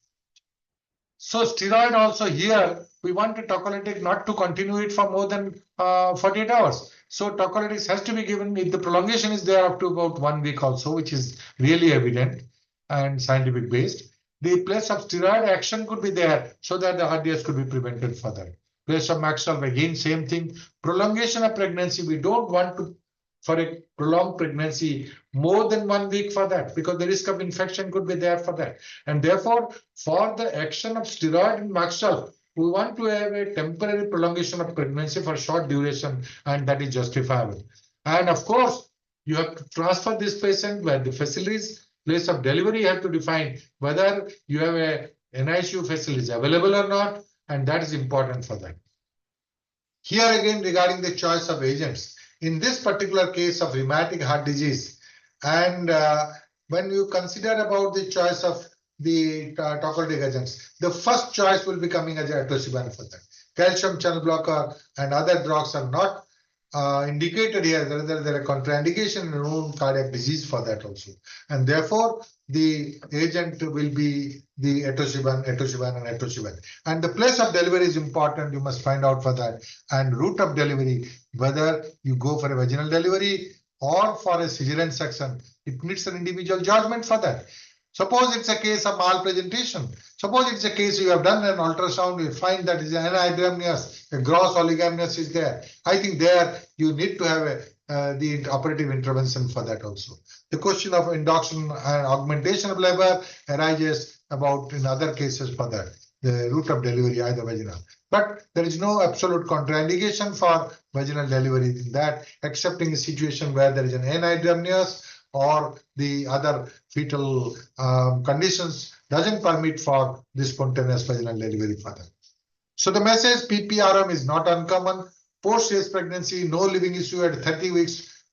S3: So steroid also here, we want a tocolytic not to continue it for more than 48 hours. So tocolytics has to be given if the prolongation is there up to about 1 week also, which is really evident and scientific based. The place of steroid action could be there so that the RDS could be prevented for that. Place of Maxalp, again, same thing. Prolongation of pregnancy, we don't want to, for a prolonged pregnancy, more than 1 week for that, because the risk of infection could be there for that. And therefore, for the action of steroid and Maxalp, we want to have a temporary prolongation of pregnancy for short duration, and that is justifiable. And of course, you have to transfer this patient where the facilities, place of delivery, you have to define whether you have a NICU facilities available or not, and that is important for that. Here again, regarding the choice of agents, in this particular case of rheumatic heart disease, and when you consider about the choice of the tocolytic agents, the first choice will be coming as atosiban for that. Calcium channel blocker and other drugs are not indicated here. There are contraindication in known cardiac disease for that also, and therefore the agent will be the atosiban, and atosiban. And the place of delivery is important. You must find out for that, and route of delivery, whether you go for a vaginal delivery or for a cesarean section, it needs an individual judgment for that. Suppose it's a case of malpresentation. Suppose it's a case you have done an ultrasound, you find that is an anhydramnios, a gross oligoamnios is there. I think there you need to have the operative intervention for that also. The question of induction and augmentation of labor arises about in other cases for that, the route of delivery, either vaginal. But there is no absolute contraindication for vaginal delivery in that, except in a situation where there is an anhydramnios or the other fetal conditions doesn't permit for this spontaneous vaginal delivery for that. So the message, PPRM is not uncommon. Post-phase pregnancy, no living issue at 30 weeks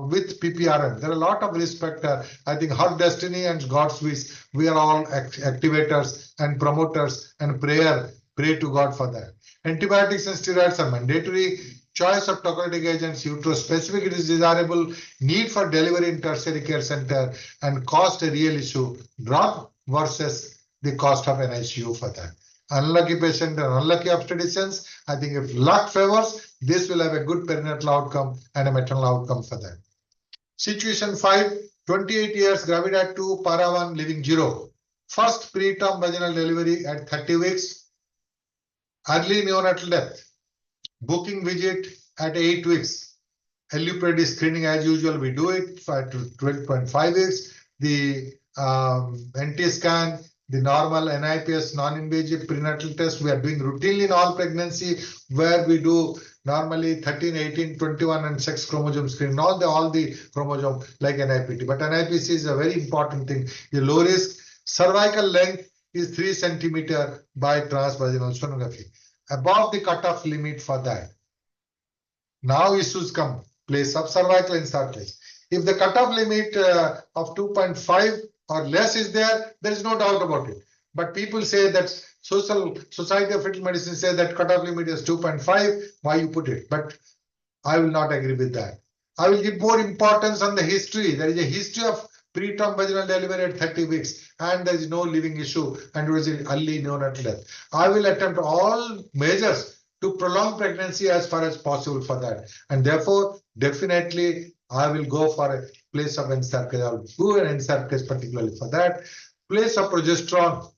S3: with PPRM. There are a lot of risk factor. I think her destiny and God's wish, we are all activators and promoters, and pray to God for that. Antibiotics and steroids are mandatory. Choice of tocolytic agents, uterospacific it is desirable, need for delivery in tertiary care center, and cost a real issue, drug versus the cost of NICU for that. Unlucky patient and unlucky obstetricians, I think if luck favors, this will have a good perinatal outcome and a maternal outcome for that. Situation 5, 28 years, gravida 2, para 1, living 0. First preterm vaginal delivery at 30 weeks, early neonatal death. Booking visit at 8 weeks. LUPD screening as usual, we do it for 12.5 weeks. The NT scan, the normal NIPS non-invasive prenatal test we are doing routinely in all pregnancy, where we do normally 13, 18, 21 and sex chromosome screening, all the chromosome like NIPT. But NIPC is a very important thing. The low risk cervical length is 3 cm by transvaginal sonography. Above the cutoff limit for that. Now issues come, place of cervical encirclage. If the cutoff limit of 2.5 or less is there is no doubt about it. But people say that Society of Fetal Medicine says that cutoff limit is 2.5, why you put it? But I will not agree with that. I will give more importance on the history. There is a history of preterm vaginal delivery at 30 weeks, and there is no living issue, and it was an early neonatal death. I will attempt all measures to prolong pregnancy as far as possible for that, and therefore definitely I will go for a place of encirclage. I will do an encirclage particularly for that. Place of progesterone.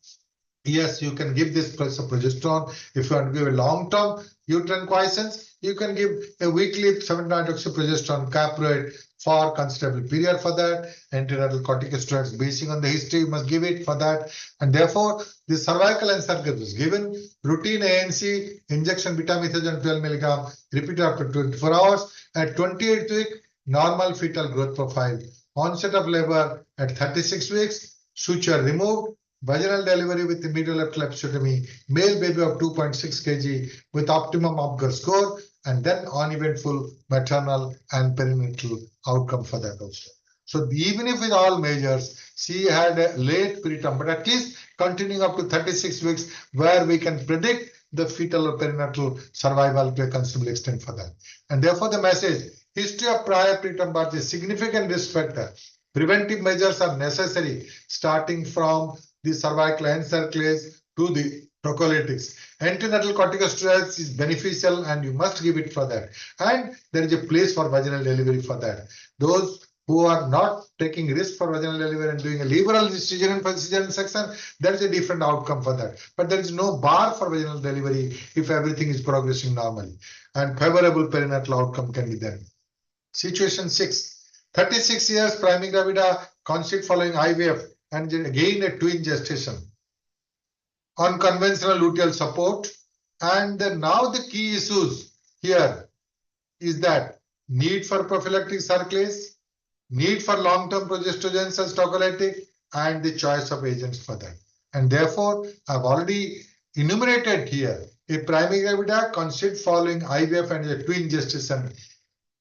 S3: Yes, you can give this place of progesterone. If you want to give a long-term uterine quiescence, you can give a weekly 7-hydroxyprogesterone caproate for considerable period for that. Antenatal corticosteroids, basing on the history, you must give it for that. And therefore, the cervical encirclage was given. Routine ANC, injection beta-methagen 12 mg, repeated after 24 hours. At 28th week, normal fetal growth profile. Onset of labor at 36 weeks, suture removed. Vaginal delivery with the medial episiotomy, male baby of 2.6 kg with optimum Apgar score, and then uneventful maternal and perinatal outcome for that also. So even if with all measures, she had a late preterm, but at least continuing up to 36 weeks, where we can predict the fetal or perinatal survival to a considerable extent for that. And therefore the message, history of prior preterm birth is significant risk factor. Preventive measures are necessary, starting from the cervical encirclage to the tocolytics. Antenatal corticosteroids is beneficial and you must give it for that. And there is a place for vaginal delivery for that. Those who are not taking risk for vaginal delivery and doing a liberal cesarean for cesarean section, there is a different outcome for that. But there is no bar for vaginal delivery if everything is progressing normally. And favorable perinatal outcome can be there. Situation 6. 36 years, priming gravida, conceived following IVF, and again a twin gestation. Unconventional luteal support. And then now the key issues here is that need for prophylactic circulase, need for long-term progestogens as tocolytic, and the choice of agents for that. And therefore, I've already enumerated here a primary gravida conceived following IVF and a twin gestation.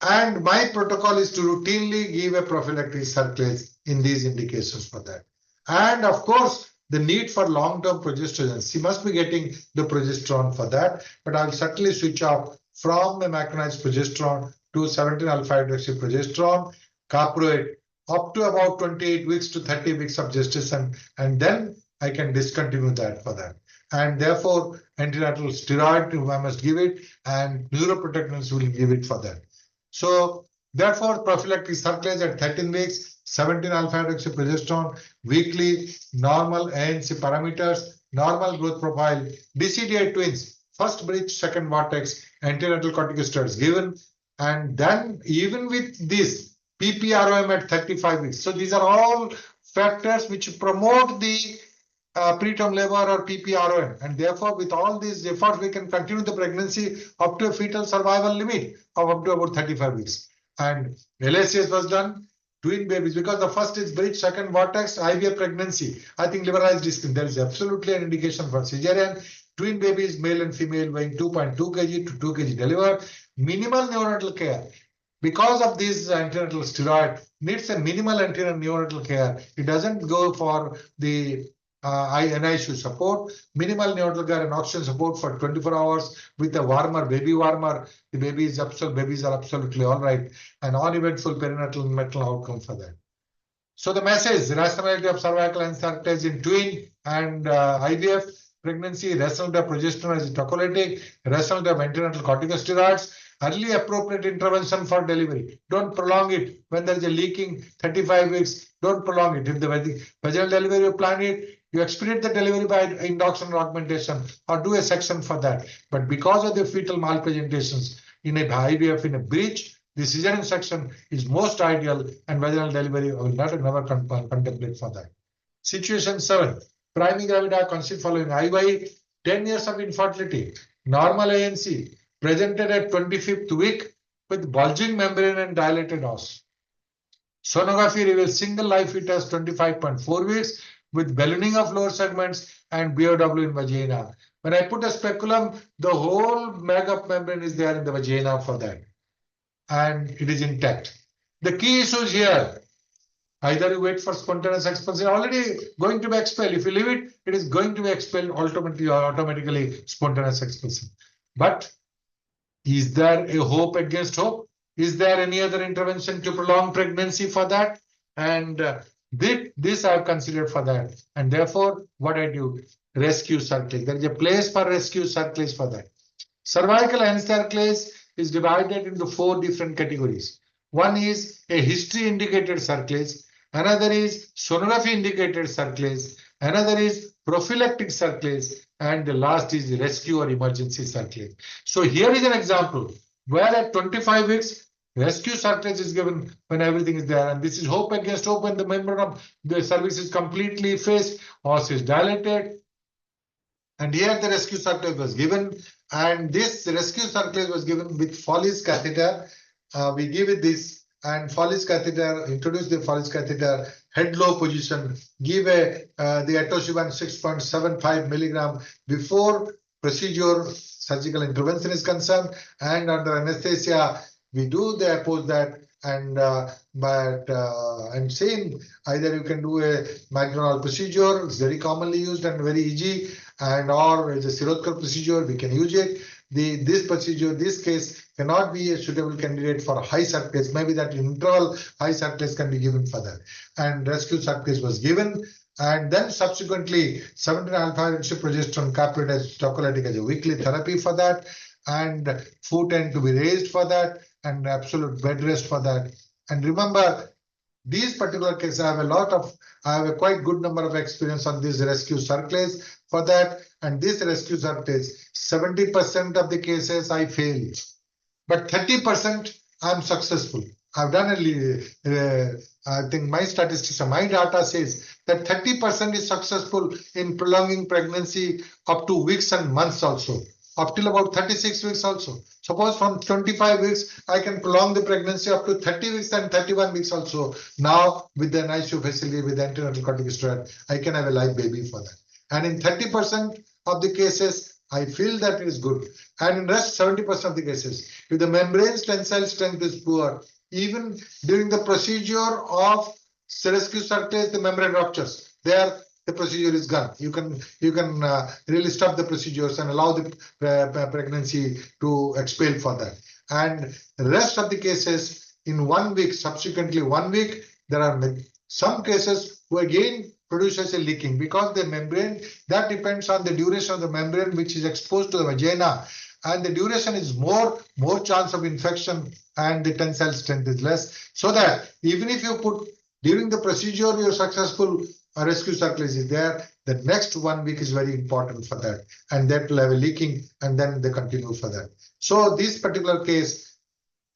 S3: And my protocol is to routinely give a prophylactic Sarclase in these indications for that. And of course, the need for long-term progesterone. She must be getting the progesterone for that, but I'll certainly switch off from the macronized progesterone to 17-alpha-hydroxyprogesterone, caproate up to about 28 weeks to 30 weeks of gestation, and then I can discontinue that for that. And therefore, antenatal steroid, I must give it, and neuroprotectants will give it for that. So therefore, prophylactic Sarclase at 13 weeks, 17-alpha-hydroxyprogesterone, weekly, normal ANC parameters, normal growth profile, DCDA twins, first bridge, second vortex, antenatal corticosteroids given, and then even with this PPROM at 35 weeks. So these are all factors which promote the preterm labor or PPROM, and therefore with all these efforts we can continue the pregnancy up to a fetal survival limit of up to about 35 weeks. And LACS was done, twin babies, because the first is bridge, second vortex, IVF pregnancy. I think liberalized disc, there is absolutely an indication for cesarean. Twin babies, male and female, weighing 2.2 kg to 2 kg delivered. Minimal neonatal care. Because of this antenatal steroid, needs a minimal antenatal neonatal care. It doesn't go for the NICU support, minimal neonatal care and oxygen support for 24 hours with a warmer, baby warmer. The babies are absolutely all right, and uneventful perinatal and maternal outcome for that. So the message: rationality of cervical anxiety in twin and IVF pregnancy, rationality of progesterone as a tocolytic, rationality of antenatal corticosteroids, early appropriate intervention for delivery. Don't prolong it when there is a leaking 35 weeks. Don't prolong it. If the vaginal delivery you plan it, you expedite the delivery by induction or augmentation or do a section for that. But because of the fetal malpresentations in a IVF in a breech, the cesarean section is most ideal, and vaginal delivery will never contemplate for that. Situation 7. Primary gravida conceived following IVI, 10 years of infertility, normal ANC, presented at 25th week with bulging membrane and dilated os. Sonography reveals single live fetus 25.4 weeks with ballooning of lower segments and BOW in vagina. When I put a speculum, the whole mag-up membrane is there in the vagina for that, and it is intact. The key issues here: either you wait for spontaneous expulsion, already going to be expelled. If you leave it, it is going to be expelled automatically spontaneous expulsion. But is there a hope against hope? Is there any other intervention to prolong pregnancy for that? And this I have considered for that. And therefore, what I do, rescue Sarclase. There is a place for rescue Sarclase for that. Cervical Sarclase is divided into 4 different categories. One is a history indicated Sarclase. Another is sonography indicated Sarclase. Another is prophylactic Sarclase. And the last is rescue or emergency Sarclase. So here is an example where at 25 weeks, rescue Sarclase is given when everything is there. And this is hope against hope when the membrane of the cervix is completely effaced, os is dilated. And here the rescue Sarclase was given. And this rescue Sarclase was given with Foley's catheter. We give it this, and Foley's catheter, introduce the Foley's catheter, head low position, give the atosiban 6.75 milligram before procedure, surgical intervention is concerned, and under anesthesia, we do the oppose that. And but I'm saying either you can do a McDonald procedure, it's very commonly used and very easy, and or as a Sirotker procedure, we can use it. This procedure, this case cannot be a suitable candidate for high Sarclase. Maybe that interval high Sarclase can be given for that. And rescue Sarclase was given. And then subsequently 17-alpha-hydroxyprogesterone caprate as tocolytic as a weekly therapy for that, and foot end to be raised for that, and absolute bed rest for that. And remember, these particular cases, I have a quite good number of experience on this rescue Sarclase for that. And this rescue Sarclase, 70% of the cases I fail, but 30% I'm successful. I've done I think my statistics or my data says that 30% is successful in prolonging pregnancy up to weeks and months also, up till about 36 weeks also. Suppose from 25 weeks, I can prolong the pregnancy up to 30 weeks and 31 weeks also. Now with the NICU facility, with antenatal corticosteroid, I can have a live baby for that. And in 30% of the cases, I feel that it is good. And in rest 70% of the cases, if the membrane's tensile strength is poor, even during the procedure of rescue surgery, the membrane ruptures. There, the procedure is gone. You can really stop the procedures and allow the pregnancy to expel for that. And the rest of the cases in 1 week, subsequently 1 week, there are some cases who again produces a leaking because the membrane, that depends on the duration of the membrane which is exposed to the vagina, and the duration is more chance of infection and the tensile strength is less. So that even if you put during the procedure you're successful, rescue circulation is there, the next 1 week is very important for that, and that will have a leaking and then they continue for that. So this particular case,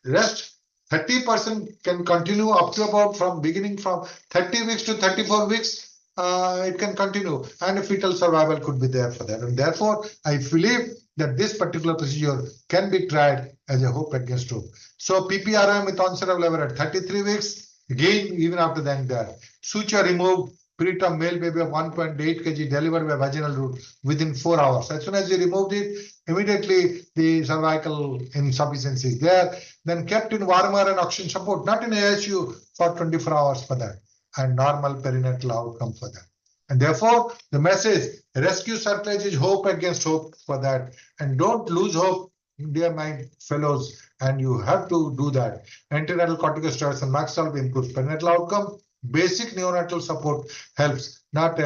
S3: rest 30% can continue up to about from beginning from 30 weeks to 34 weeks. It can continue, and fetal survival could be there for that. And therefore, I believe that this particular procedure can be tried as a hope against hope. So PPRM with onset of labor at 33 weeks, again, even after then there. Suture removed, preterm male baby of 1.8 kg delivered by vaginal route within 4 hours. As soon as you removed it, immediately the cervical insufficiency is there. Then kept in warmer and oxygen support, not in ASU for 24 hours for that, and normal perinatal outcome for that. And therefore, the message, rescue surgery is hope against hope for that. And don't lose hope, dear my fellows, and you have to do that. Antenatal corticosteroids and maxillary improves perinatal outcome. Basic neonatal support helps, not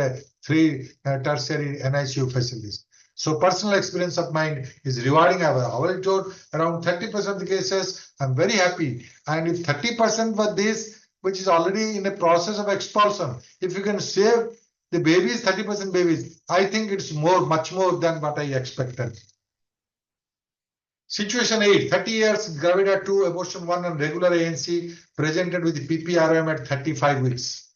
S3: three tertiary NICU facilities. So personal experience of mine is rewarding. I've already told around 30% of the cases, I'm very happy. And if 30% were this, which is already in a process of expulsion, if you can save the babies, 30% babies, I think it's much more than what I expected. Situation 8, 30 years, gravida 2, abortion 1 and regular ANC presented with PPRM at 35 weeks.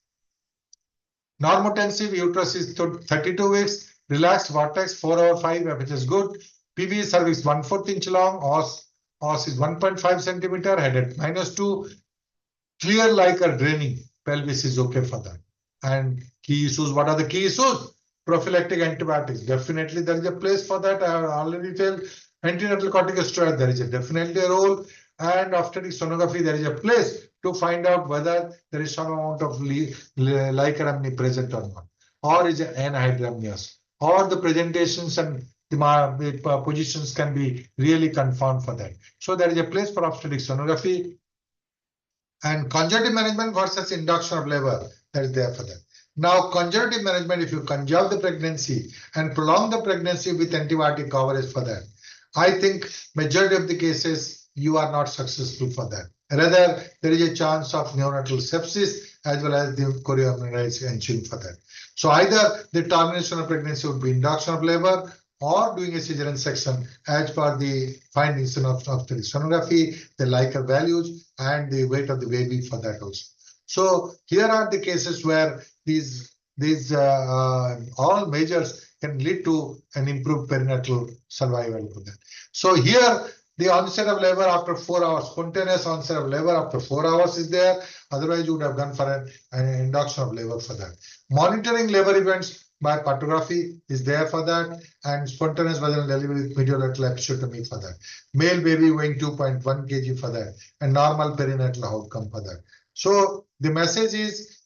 S3: Normotensive uterus is 32 weeks, relaxed vortex 4 over 5, which is good. PV cervix 1/4 inch long, os is 1.5 centimeter, head at -2, clear like a draining, pelvis is okay for that. And key issues, what are the key issues? Prophylactic antibiotics, definitely there is a place for that. I have already told. Antenatal corticosteroid, there is definitely a role, and obstetric sonography, there is a place to find out whether there is some amount of lycaramni present or not, or is it anhydramnios, or the presentations and the positions can be really confirmed for that. So there is a place for obstetric sonography. And conservative management versus induction of labor, that is there for that. Now, conservative management, if you conserve the pregnancy and prolong the pregnancy with antibiotic coverage for that, I think majority of the cases you are not successful for that. Rather, there is a chance of neonatal sepsis as well as the chorioamnionitis ensuing for that. So either the termination of pregnancy would be induction of labor or doing a cesarean section as per the findings of the sonography, the Likert values, and the weight of the baby for that also. So here are the cases where these all measures can lead to an improved perinatal survival for that. So here the onset of labor after 4 hours, spontaneous onset of labor after 4 hours is there. Otherwise, you would have gone for an induction of labor for that. Monitoring labor events by patography is there for that, and spontaneous vaginal delivery with mediolateral episiotomy for that. Male baby weighing 2.1 kg for that, and normal perinatal outcome for that. So the message is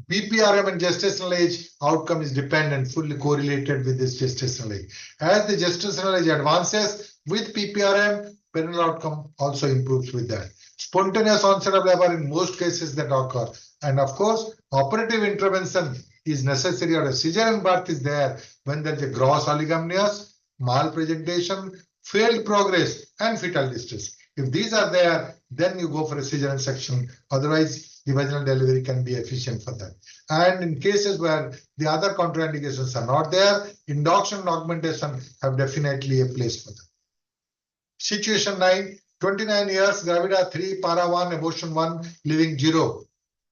S3: PPRM and gestational age outcome is dependent, fully correlated with this gestational age. As the gestational age advances with PPRM, perinatal outcome also improves with that. Spontaneous onset of labor in most cases that occur. And of course, operative intervention is necessary, or a cesarean birth is there when there is a gross oligomnias, malpresentation, failed progress, and fetal distress. If these are there, then you go for a cesarean section. Otherwise, the vaginal delivery can be efficient for that. And in cases where the other contraindications are not there, induction and augmentation have definitely a place for that. Situation 9, 29 years, gravida 3, para 1, abortion 1, living 0.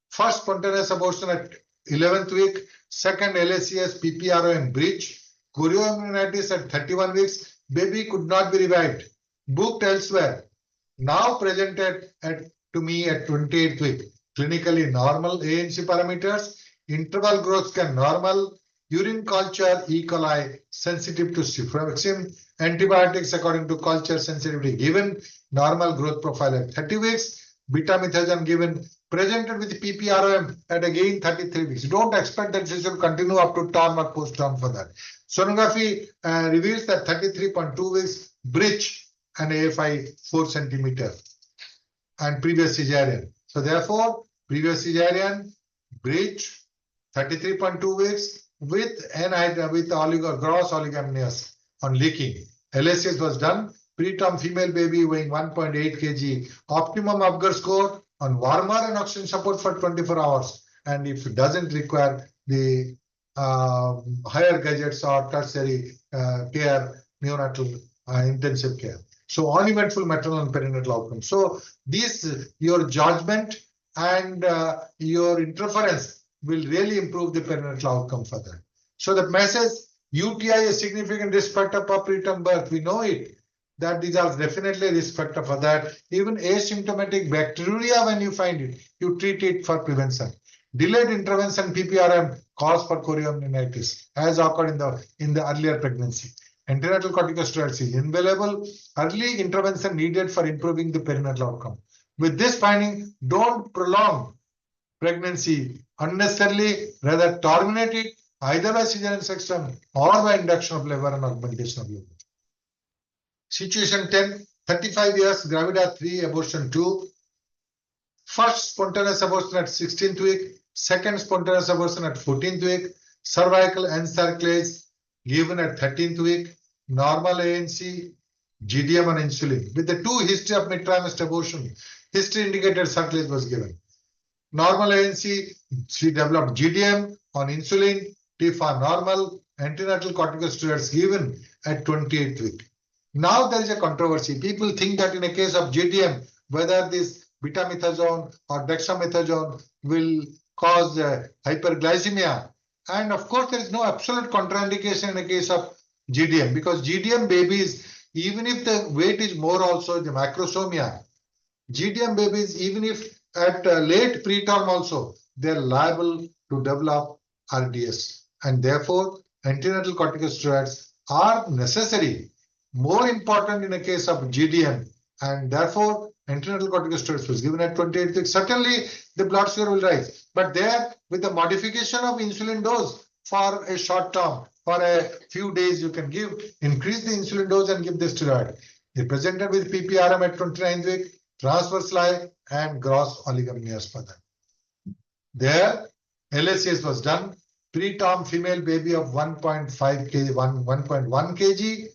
S3: First spontaneous abortion at 11th week, second LACS, PPRO and breech, chorioamnionitis at 31 weeks, baby could not be revived, booked elsewhere, now presented to me at 28th week, clinically normal ANC parameters, interval growth scan normal, urine culture E. coli sensitive to ciprofloxacin, Antibiotics according to culture sensitivity given. Normal growth profile at 30 weeks. Betamethasone given. Presented with PPROM at again 33 weeks. Don't expect that this will continue up to term or post-term for that. Sonography reveals that 33.2 weeks breech and AFI 4 centimeter and previous cesarean. So therefore, previous cesarean, breech, 33.2 weeks with gross oligamenous on leaking. LSS was done. Preterm female baby weighing 1.8 kg. Optimum Apgar score on warmer and oxygen support for 24 hours. And if it doesn't require the higher gadgets or tertiary care, neonatal intensive care. So uneventful maternal and perinatal outcomes. So this, your judgment and your interference will really improve the perinatal outcome for that. So the message, UTI is a significant risk factor for preterm birth. We know it, that these are definitely a risk factor for that. Even asymptomatic bacteria, when you find it, you treat it for prevention. Delayed intervention PPRM cause for chorioamnionitis as occurred in the earlier pregnancy. Antenatal corticosteroids is invaluable. Early intervention needed for improving the perinatal outcome. With this finding, don't prolong pregnancy unnecessarily, rather terminate it either by cesarean section or by induction of labor and augmentation of labor. Situation 10, 35 years, gravida 3, abortion 2. First spontaneous abortion at 16th week, second spontaneous abortion at 14th week, cervical encerclage given at 13th week, normal ANC, GDM on insulin. With the 2 history of mid-trimester abortion, history indicated cerclage was given. Normal ANC, she developed GDM on insulin, TFA normal, antenatal corticosteroids given at 28th week. Now there is a controversy. People think that in a case of GDM, whether this betamethasone or dexamethasone will cause hyperglycemia. And of course, there is no absolute contraindication in a case of GDM, because GDM babies, even if the weight is more also the macrosomia, GDM babies, even if at late preterm also, they're liable to develop RDS. And therefore, antenatal corticosteroids are necessary, more important in a case of GDM. And therefore, antenatal corticosteroids was given at 28 weeks. Certainly, the blood sugar will rise. But there, with the modification of insulin dose for a short term, for a few days, you can increase the insulin dose and give the steroid. They presented with PPRM at 29th week, transverse lie, and gross oligamenous for that. There, LSS was done. Preterm female baby of 1.5 kg, 1.1 kg,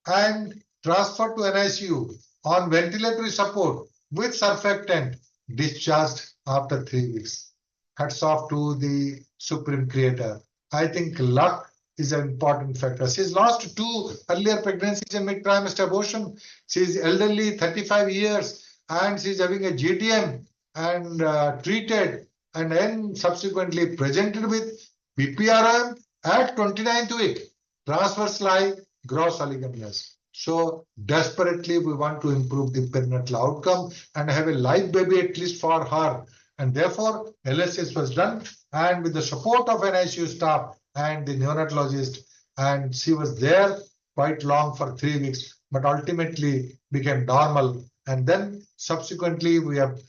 S3: and transferred to NICU on ventilatory support with surfactant, discharged after 3 weeks. Hats off to the Supreme Creator. I think luck is an important factor. She's lost 2 earlier pregnancies and mid-trimester abortion. She's elderly, 35 years, and she's having a GDM and treated and then subsequently presented with PPRM at 29th week, transverse lie, gross oligamenous. So desperately we want to improve the perinatal outcome and have a live baby at least for her. And therefore LSS was done, and with the support of an NICU staff and the neonatologist, and she was there quite long for 3 weeks, but ultimately became normal. And then subsequently we have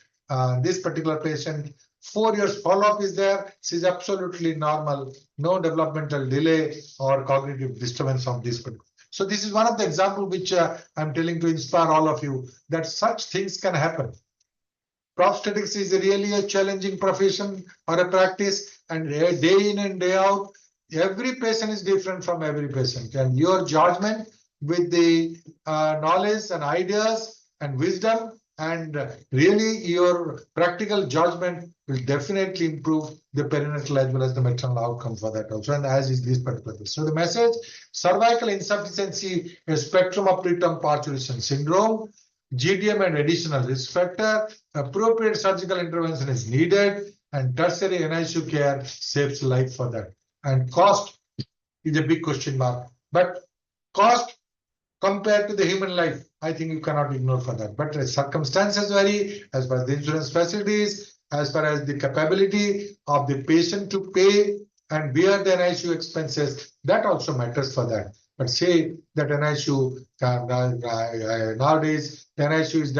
S3: this particular patient, 4 years follow-up is there. She's absolutely normal, no developmental delay or cognitive disturbance of this particular. So this is one of the examples which I'm telling to inspire all of you that such things can happen. Obstetrics is really a challenging profession or a practice, and day in and day out, every patient is different from every patient. And your judgment with the knowledge and ideas and wisdom and really your practical judgment will definitely improve the perinatal as well as the maternal outcome for that also, and as is this particular case. So the message, cervical insufficiency, a spectrum of preterm parturition syndrome, GDM and additional risk factor, appropriate surgical intervention is needed, and tertiary NICU care saves life for that. And cost is a big question mark, but cost compared to the human life, I think you cannot ignore for that. But the circumstances vary as far as the insurance facilities, as far as the capability of the patient to pay and bear the NICU expenses, that also matters for that. but say that NICU nowadays, the NICU is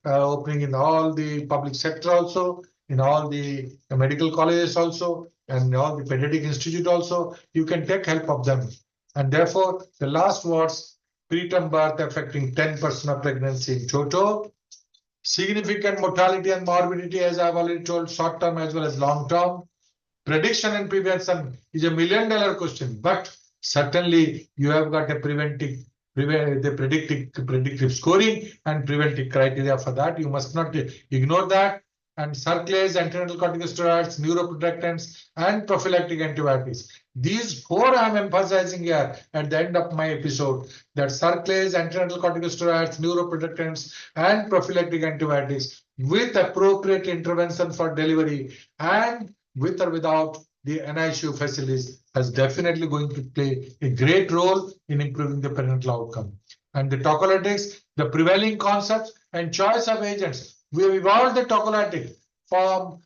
S3: opening in all the public sector also, in all the medical colleges also, and all the pediatric institute also. You can take help of them. And therefore, the last words, preterm birth affecting 10% of pregnancy in total. Significant mortality and morbidity, as I've already told, short term as well as long term. Prediction and prevention is a $1 million question, but certainly you have got a predictive scoring and preventive criteria for that. You must not ignore that. And Surclase, antenatal corticosteroids, neuroprotectants, and prophylactic antibiotics. These four I am emphasizing here at the end of my episode, that Surclase, antenatal corticosteroids, neuroprotectants, and prophylactic antibiotics with appropriate intervention for delivery and with or without the NICU facilities is definitely going to play a great role in improving the perinatal outcome. And the tocolytics, the prevailing concepts and choice of agents. We have evolved the tocolytic from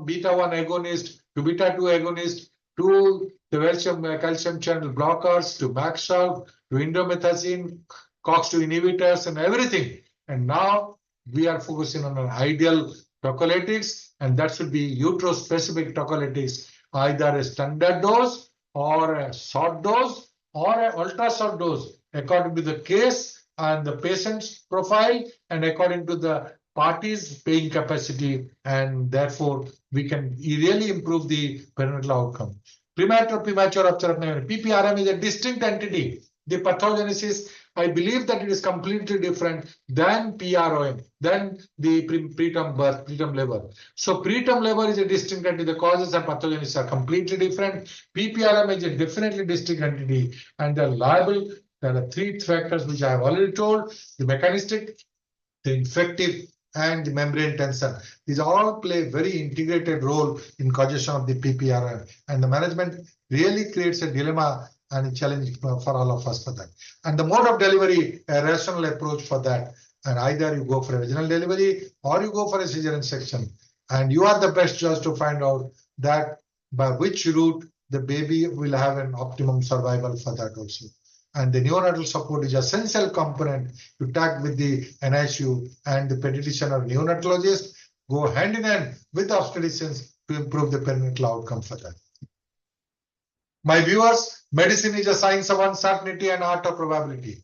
S3: beta-1 agonist to beta-2 agonist to the calcium channel blockers to Maxalf to indomethacin, COX-2 inhibitors and everything. And now we are focusing on an ideal tocolytics, and that should be utero-specific tocolytics, either a standard dose or a short dose or an ultra short dose, according to the case and the patient's profile and according to the party's paying capacity, and therefore we can really improve the perinatal outcome. Premature rupture of pneumonia. PPRM is a distinct entity. The pathogenesis, I believe that it is completely different than PROM, than the preterm birth, preterm labor. So preterm labor is a distinct entity. The causes and pathogenesis are completely different. PPRM is a definitely distinct entity, and they're liable. There are three factors which I have already told: the mechanistic, the infective, and the membrane tension. These all play a very integrated role in causation of the PPRM, and the management really creates a dilemma and a challenge for all of us for that. And the mode of delivery, a rational approach for that. And either you go for a vaginal delivery or you go for a cesarean section. And you are the best judge to find out that by which route the baby will have an optimum survival for that also. And the neonatal support is an essential component to tag with the NICU, and the pediatrician or neonatologist go hand in hand with the obstetricians to improve the perinatal outcome for that. My viewers, medicine is a science of uncertainty and art of probability.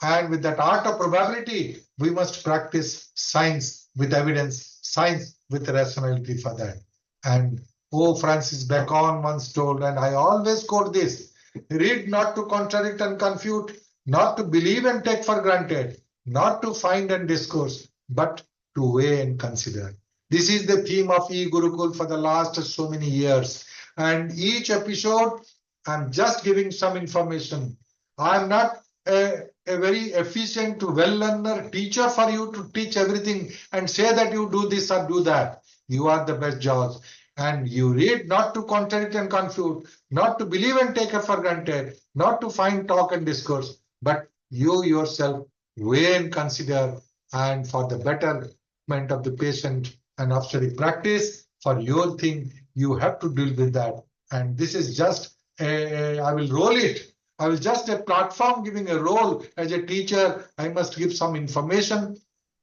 S3: And with that art of probability, we must practice science with evidence, science with rationality for that. And Francis Bacon once told, and I always quote this: read not to contradict and confute, not to believe and take for granted, not to find and discourse, but to weigh and consider. This is the theme of E-Gurukul for the last so many years. And each episode, I'm just giving some information. I'm not a very efficient, well-learner teacher for you to teach everything and say that you do this or do that. You are the best judge. And you read not to contradict and confute, not to believe and take it for granted, not to find, talk and discourse, but you yourself weigh and consider, and for the betterment of the patient and obstetric practice, for your thing, you have to deal with that. And this is just I will roll it. I will just a platform giving a role as a teacher. I must give some information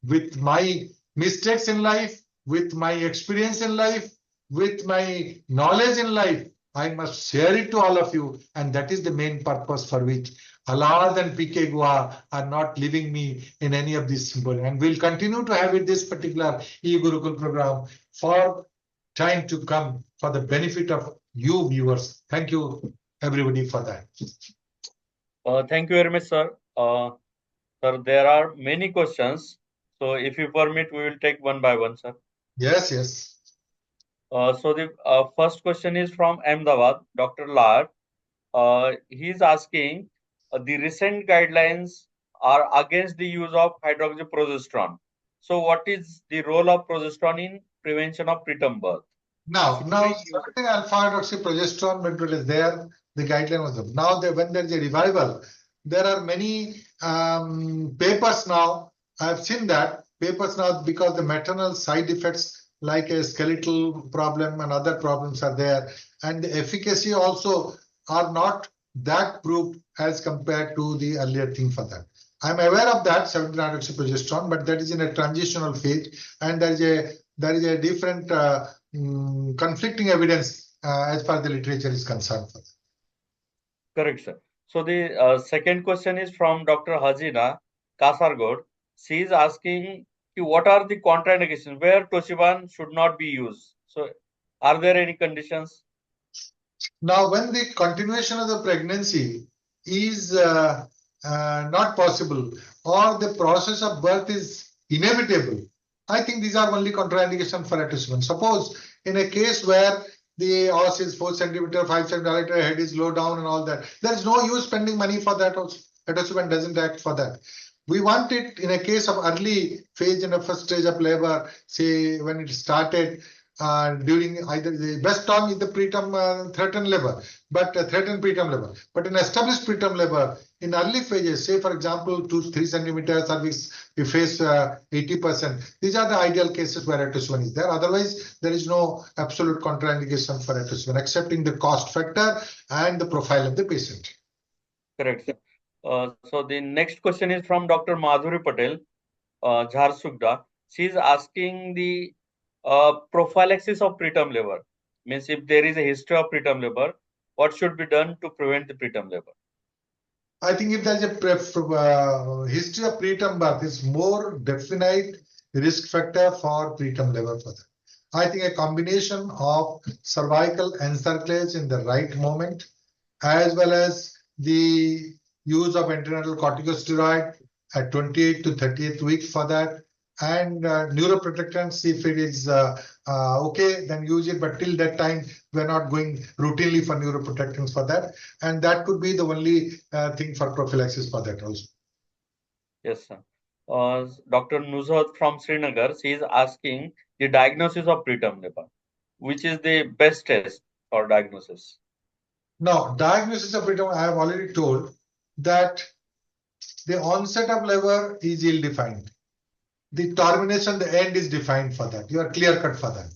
S3: with my mistakes in life, with my experience in life, with my knowledge in life. I must share it to all of you, and that is the main purpose for which Alad and PK Guha are not leaving me in any of these symbols. And we'll continue to have it, this particular E-Gurukul program, for time to come, for the benefit of you viewers. Thank you, everybody, for that.
S4: Thank you very much, sir. Sir, there are many questions. So if you permit, we will take one by one, sir.
S3: Yes, yes.
S4: So the first question is from Ahmedabad, Dr. Lad. He is asking, the recent guidelines are against the use of hydroxyprogesterone. So what is the role of progesterone in prevention of preterm birth?
S3: Now certain alpha hydroxyprogesterone when it is there, the guideline was there. Now when there is a revival, there are many papers now. I have seen that papers now, because the maternal side effects like a skeletal problem and other problems are there, and the efficacy also are not that proved as compared to the earlier thing for that. I'm aware of that 17-hydroxyprogesterone, but that is in a transitional phase, and there is a different conflicting evidence as far as the literature is concerned for that.
S4: Correct, sir. So the second question is from Dr. Hazina Kasargod. She is asking what are the contraindications where Toshiban should not be used. So are there any conditions?
S3: Now, when the continuation of the pregnancy is not possible or the process of birth is inevitable, I think these are only contraindications for atosubin. Suppose in a case where the os is 4 centimeter, 5 centimeter, head is low down and all that, there is no use spending money for that also. Atosubin doesn't act for that. We want it in a case of early phase in the first stage of labor, say when it started, during either the best time is the preterm threatened labor, but threatened preterm labor. But in established preterm labor, in early phases, say for example 2-3 centimeters, cervix we face 80%. These are the ideal cases where atosubin is there. Otherwise, there is no absolute contraindication for atosubin, excepting the cost factor and the profile of the patient.
S4: Correct, sir. So the next question is from Dr. Madhuri Patel, Jharsuguda. She is asking the prophylaxis of preterm labor. Means if there is a history of preterm labor, what should be done to prevent the preterm labor?
S3: I think if there is a history of preterm birth, is more definite risk factor for preterm labor for that. I think a combination of cervical encirclage in the right moment, as well as the use of antenatal corticosteroid at 28th to 30th week for that, and neuroprotectants, if it is okay, then use it, but till that time we're not going routinely for neuroprotectants for that, and that could be the only thing for prophylaxis for that also.
S4: Yes, sir. Dr. Nuzhat from Srinagar, she is asking the diagnosis of preterm labor. Which is the best test for diagnosis?
S3: Now, diagnosis of preterm, I have already told that the onset of labor is ill-defined. The termination, the end is defined for that. You are clear-cut for that.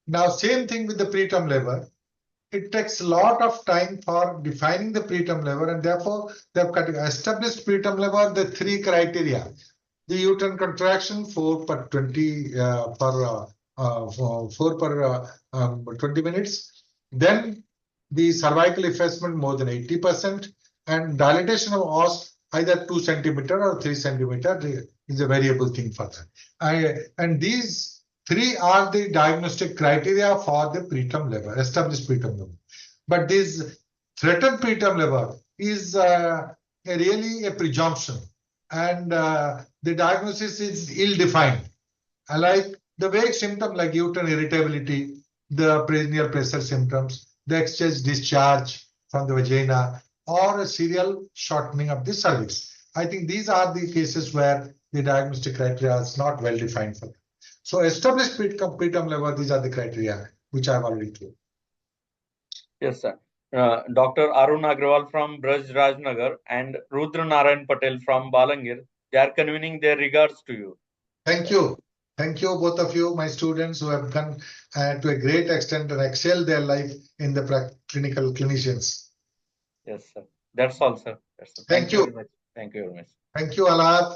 S3: Now, same thing with the preterm labor. It takes a lot of time for defining the preterm labor, and therefore they have established preterm labor, the 3 criteria. The uterine contraction 4 per 20 20 minutes. Then the cervical effacement more than 80%, and dilatation of os either 2 centimeter or 3 centimeter is a variable thing for that. And these 3 are the diagnostic criteria for the preterm labor, established preterm labor. But this threatened preterm labor is really a presumption, and the diagnosis is ill-defined. Like the vague symptom like uterine irritability, the perineal pressure symptoms, the exchange discharge from the vagina, or a serial shortening of the cervix. I think these are the cases where the diagnostic criteria is not well defined for them. So established preterm labor, these are the criteria which I have already told.
S4: Yes, sir. Dr. Arun Agrawal from Braj Rajnagar and Rudra Narayan Patel from Balangir, they are convening their regards to you.
S3: Thank you. Thank you, both of you, my students who have done to a great extent and excel their life in the clinical clinicians.
S4: Yes, sir. That's all, sir. That's all.
S3: Thank you.
S4: Very much. Thank you very much.
S3: Thank you, Alap.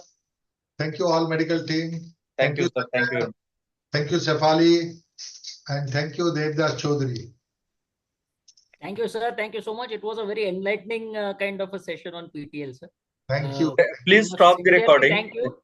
S3: Thank you, all medical team.
S4: Thank you, sir. Thank you.
S3: Thank you, Shefali. And thank you, Devdas Chaudhary.
S5: Thank you, sir. Thank you so much. It was a very enlightening kind of a session on PTL, sir.
S3: Thank you.
S4: Please stop the recording.
S5: Thank you.